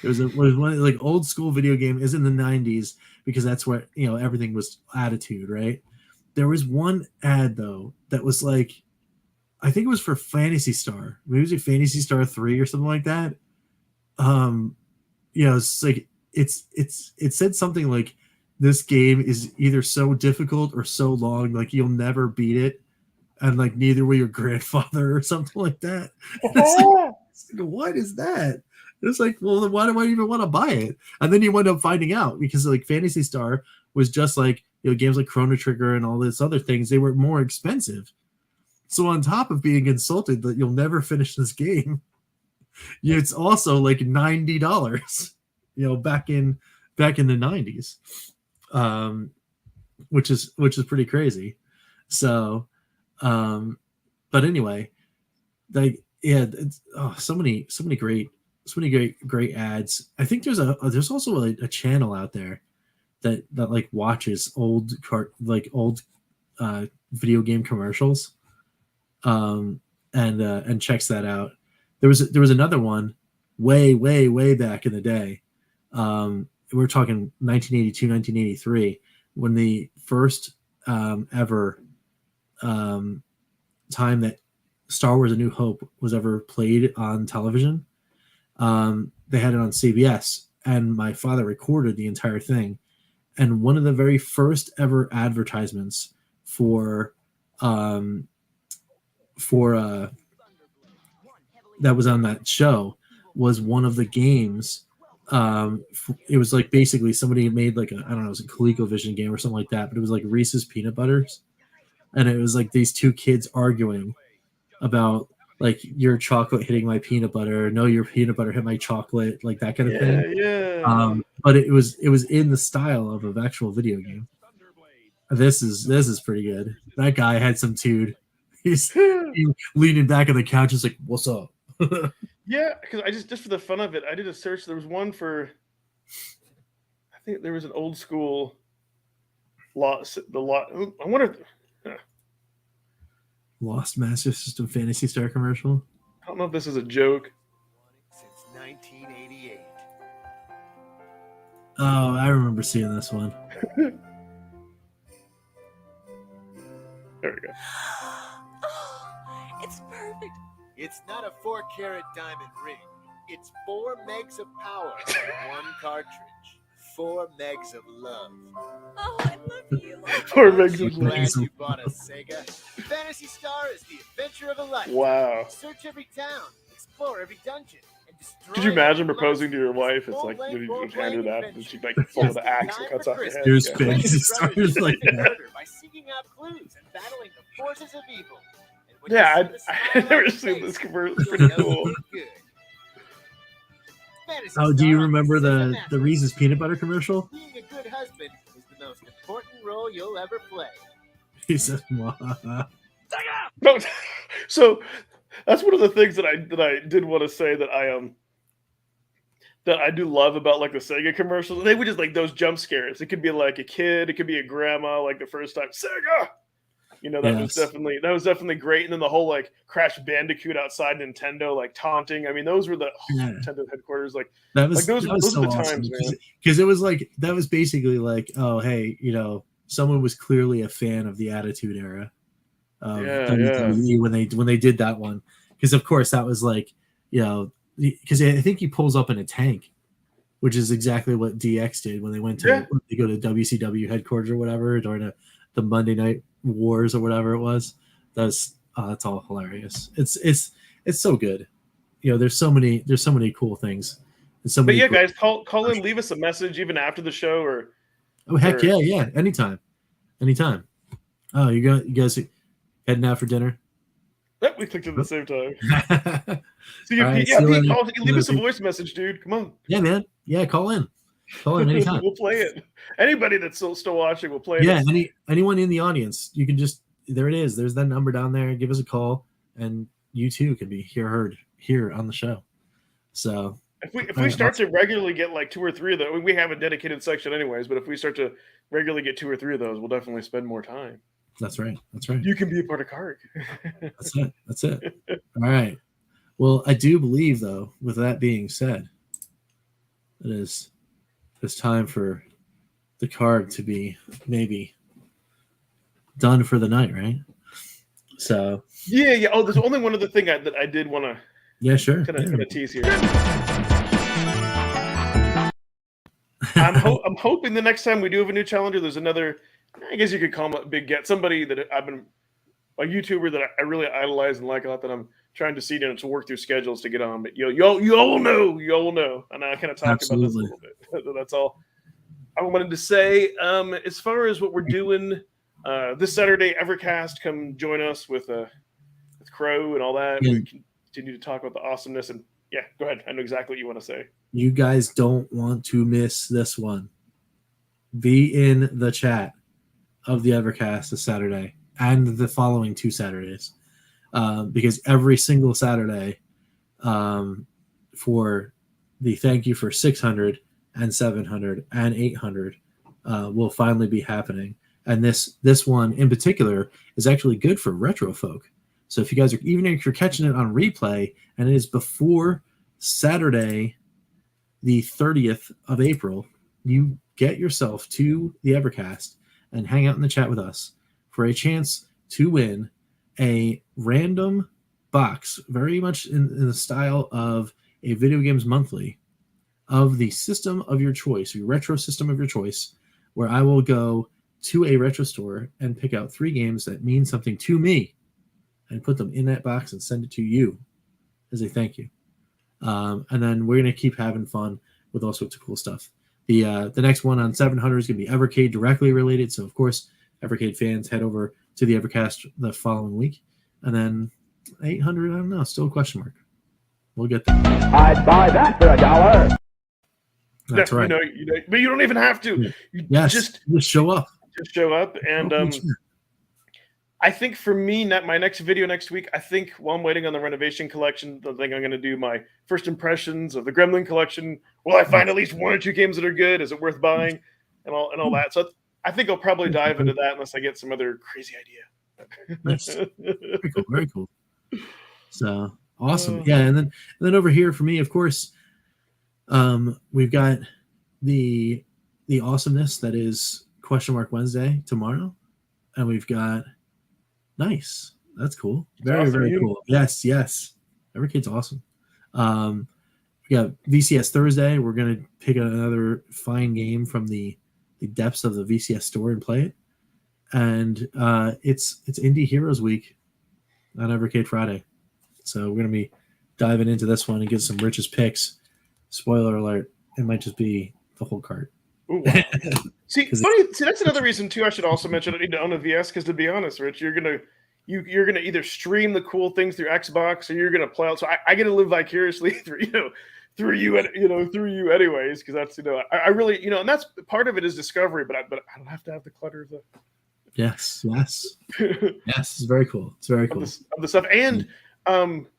S1: There was one old school video game is in the 90s because that's where everything was attitude, right? There was one ad though that was I think it was for Phantasy Star. Maybe it was Phantasy Star 3 or something like that. It's it said something like, this game is either so difficult or so long, you'll never beat it, and neither will your grandfather or something like that. What is that? It's well, then why do I even want to buy it? And then you end up finding out because Phantasy Star was just games like Chrono Trigger and all this other things, they were more expensive. So on top of being insulted that you'll never finish this game, it's also $90, back in the 90s. Which is pretty crazy. So but anyway, so many great ads. I think there's also a channel out there that watches old video game commercials, and checks that out. There was another one way back in the day. We're talking 1982, 1983, when the first ever time that Star Wars: A New Hope was ever played on television. They had it on CBS, and my father recorded the entire thing. And one of the very first ever advertisements for that was on that show was one of the games. It was like basically somebody made like I don't know, it was a ColecoVision game or something like that, but it was like Reese's Peanut Butters, and it was like these two kids arguing about like your chocolate hitting my peanut butter, no, your peanut butter hit my chocolate, like that kind of thing.
S2: Yeah.
S1: But it was in the style of an actual video game. This is pretty good. That guy had some dude. He's leaning back on the couch, just like, "What's up?"
S2: Yeah, because I just for the fun of it, I did a search. There was one for, I think there was an old school lot. I wonder.
S1: Lost Master System Phantasy Star commercial.
S2: I don't know if this is a joke.
S3: Since 1988.
S1: Oh, I remember seeing this one.
S2: There we go.
S10: Oh, it's perfect.
S3: It's not a 4-carat diamond ring. It's 4 megs of power on one cartridge. 4 megs of love.
S10: Oh, I love you.
S2: 4 megs of
S3: Glad
S2: love.
S3: you bought a Sega. Phantasy Star is the adventure of a life.
S2: Wow.
S3: Search every town, explore every dungeon, and destroy.
S2: Could you imagine
S3: every
S2: proposing to your
S3: monster.
S2: wife? It's like when you
S3: Full-length
S2: hand her that,
S3: role-playing
S2: and she
S3: adventure.
S2: like pulls the axe and cuts off your head.
S1: Here's
S2: Yeah.
S1: Phantasy Star is like that.
S3: Murder by seeking out clues and battling the forces of evil. And when
S2: Yeah,
S3: you see the
S2: I've
S3: smile
S2: never
S3: on your
S2: seen
S3: face,
S2: this commercial. It's
S3: you'll
S2: pretty
S3: know
S2: cool.
S3: you did good. Fantasy
S1: Oh, do you
S3: Star
S1: remember
S3: on
S1: the
S3: Cinemax.
S1: Reese's Peanut Butter commercial?
S3: Being a good husband is the most important role you'll ever play.
S1: He says, "Mwah."
S2: No, so that's one of the things that I did want to say that I do love about like the Sega commercials. They would just like those jump scares. It could be like a kid, it could be a grandma, like the first time Sega. You know, that was definitely great. And then the whole like Crash Bandicoot outside Nintendo, like taunting. I mean, those were the Nintendo headquarters. Like
S1: That was
S2: like those
S1: so
S2: are the
S1: awesome
S2: times, man.
S1: because it was like that was basically like, oh hey, you know, someone was clearly a fan of the Attitude Era of WWE when they did that one, because of course that was like, you know, because I think he pulls up in a tank, which is exactly what DX did when they went to they go to WCW headquarters or whatever during the Monday Night Wars or whatever it was. That's all hilarious. It's so good. You know, there's so many cool things. And so many
S2: guys, call in, leave us a message even after the show or.
S1: Oh heck yeah, anytime. Oh, you guys heading out for dinner?
S2: Yep, we clicked at the same time. So leave us a voice message, dude. Come on.
S1: Yeah, man. Yeah, call in anytime.
S2: We'll play it. Anybody that's still watching will play it.
S1: Yeah, anyone in the audience, you can just there it is. There's that number down there. Give us a call, and you too can be heard here on the show. So
S2: if we start to regularly get like 2 or 3 of those, we have a dedicated section anyways. But if we start to regularly get 2 or 3 of those, we'll definitely spend more time.
S1: That's right.
S2: You can be a part of Karg.
S1: That's it. All right. Well, I do believe though, with that being said, it's time for the Karg to be maybe done for the night, right? So
S2: yeah. Oh, there's only one other thing that I did want to.
S1: Yeah, sure.
S2: Kind of tease here. I'm hoping the next time we do have a new challenger, there's another. I guess you could call him a big get. Somebody that I've been a YouTuber that I really idolize and like a lot that I'm trying to see to work through schedules to get on. But you all will know, and I kind of talk about this a little bit. That's all I wanted to say. As far as what we're doing this Saturday, Evercast, come join us with Crow and all that.
S1: Yeah.
S2: We can continue to talk about the awesomeness. And yeah, go ahead. I know exactly what you want to say.
S1: You guys don't want to miss this one. Be in the chat of the Evercast this Saturday and the following 2 Saturdays, because every single Saturday for the thank you for 600 and 700 and 800 will finally be happening. And this one in particular is actually good for retro folk. So if you guys are, even if you're catching it on replay and it is before Saturday, the 30th of April, you get yourself to the Evercast and hang out in the chat with us for a chance to win a random box, very much in the style of a Video Games Monthly, of the system of your choice, your retro system of your choice, where I will go to a retro store and pick out 3 games that mean something to me and put them in that box and send it to you as a thank you. And then we're going to keep having fun with all sorts of cool stuff. The next one on 700 is going to be Evercade directly related. So, of course, Evercade fans head over to the Evercast the following week. And then 800, I don't know, still a question mark. We'll get there.
S5: I'd buy that for $1.
S1: That's right.
S2: But you don't even have to. You
S1: just show up.
S2: Just show up. And I think for me, my next video next week, I think while I'm waiting on the renovation collection, I think I'm going to do my first impressions of the Gremlin collection. Will I find at least 1 or 2 games that are good? Is it worth buying? And all that. So I think I'll probably dive into that unless I get some other crazy idea.
S1: Nice. Very cool. Very cool. So awesome. Yeah. And then over here for me, of course, we've got the awesomeness that is Question Mark Wednesday tomorrow. And we've got nice. That's cool. Very, awesome. Very cool. Yes. Evercade's awesome. We got VCS Thursday. We're going to pick another fine game from the depths of the VCS store and play it. And it's Indie Heroes Week on Evercade Friday. So we're going to be diving into this one and get some richest picks. Spoiler alert, it might just be the whole cart.
S2: Ooh, wow. See, that's another reason too. I should also mention I need to own a VS because, to be honest, Rich, you're gonna either stream the cool things through Xbox or you're gonna play out. So I get to live vicariously through you anyways, because that's I really and that's part of it is discovery, but I don't have to have the clutter of the.
S1: Yes, yes, it's very cool. It's very cool
S2: of the stuff. And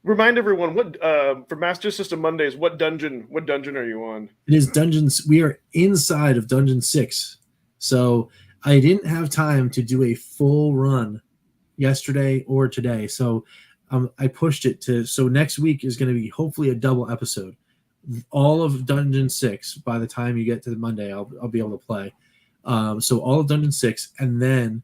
S2: remind everyone what for Master System Mondays, what dungeon are you on?
S1: It is dungeons. We are inside of Dungeon 6. So I didn't have time to do a full run yesterday or today. So I pushed it to, so next week is going to be hopefully a double episode. All of Dungeon 6 by the time you get to the Monday, I'll be able to play. So all of Dungeon 6 and then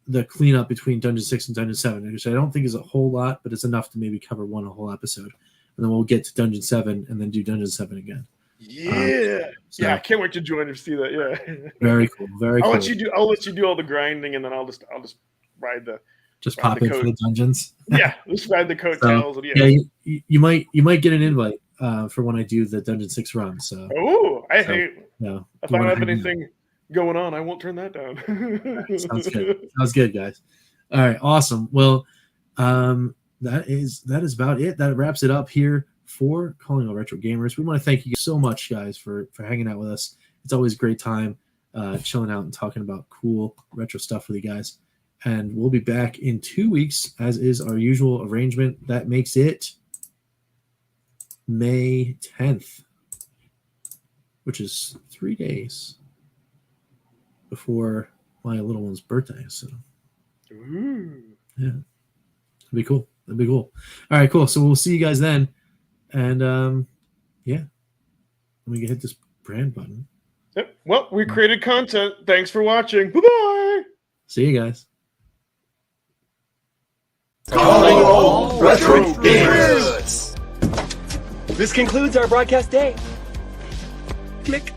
S1: the cleanup between Dungeon 6 and Dungeon 7, which I don't think is a whole lot, but it's enough to maybe cover a whole episode. And then we'll get to Dungeon 7 and then do Dungeon 7 again.
S2: Yeah. Yeah, I can't wait to join and see that. Yeah.
S1: Very cool. Very cool.
S2: I'll let you do all the grinding and then I'll just ride the
S1: pop in for the dungeons.
S2: Yeah, just ride the coattails.
S1: So, you might get an invite for when I do the Dungeon 6 run. So
S2: if I don't have anything going on, I won't turn that down.
S1: Sounds good, guys. All right, awesome. Well, that is about it. That wraps it up here for Calling All Retro Gamers. We want to thank you so much, guys, for hanging out with us. It's always a great time chilling out and talking about cool retro stuff with you guys. And we'll be back in 2 weeks, as is our usual arrangement. That makes it May 10th, which is 3 days before my little one's birthday. So, yeah, it'd be cool. That'd be cool. All right, cool. So we'll see you guys then. And let me hit this brand button.
S2: Yep. Well, we created content. Thanks for watching. Bye-bye.
S1: See you guys.
S5: Calling all retro gamers. This concludes our broadcast day. Click.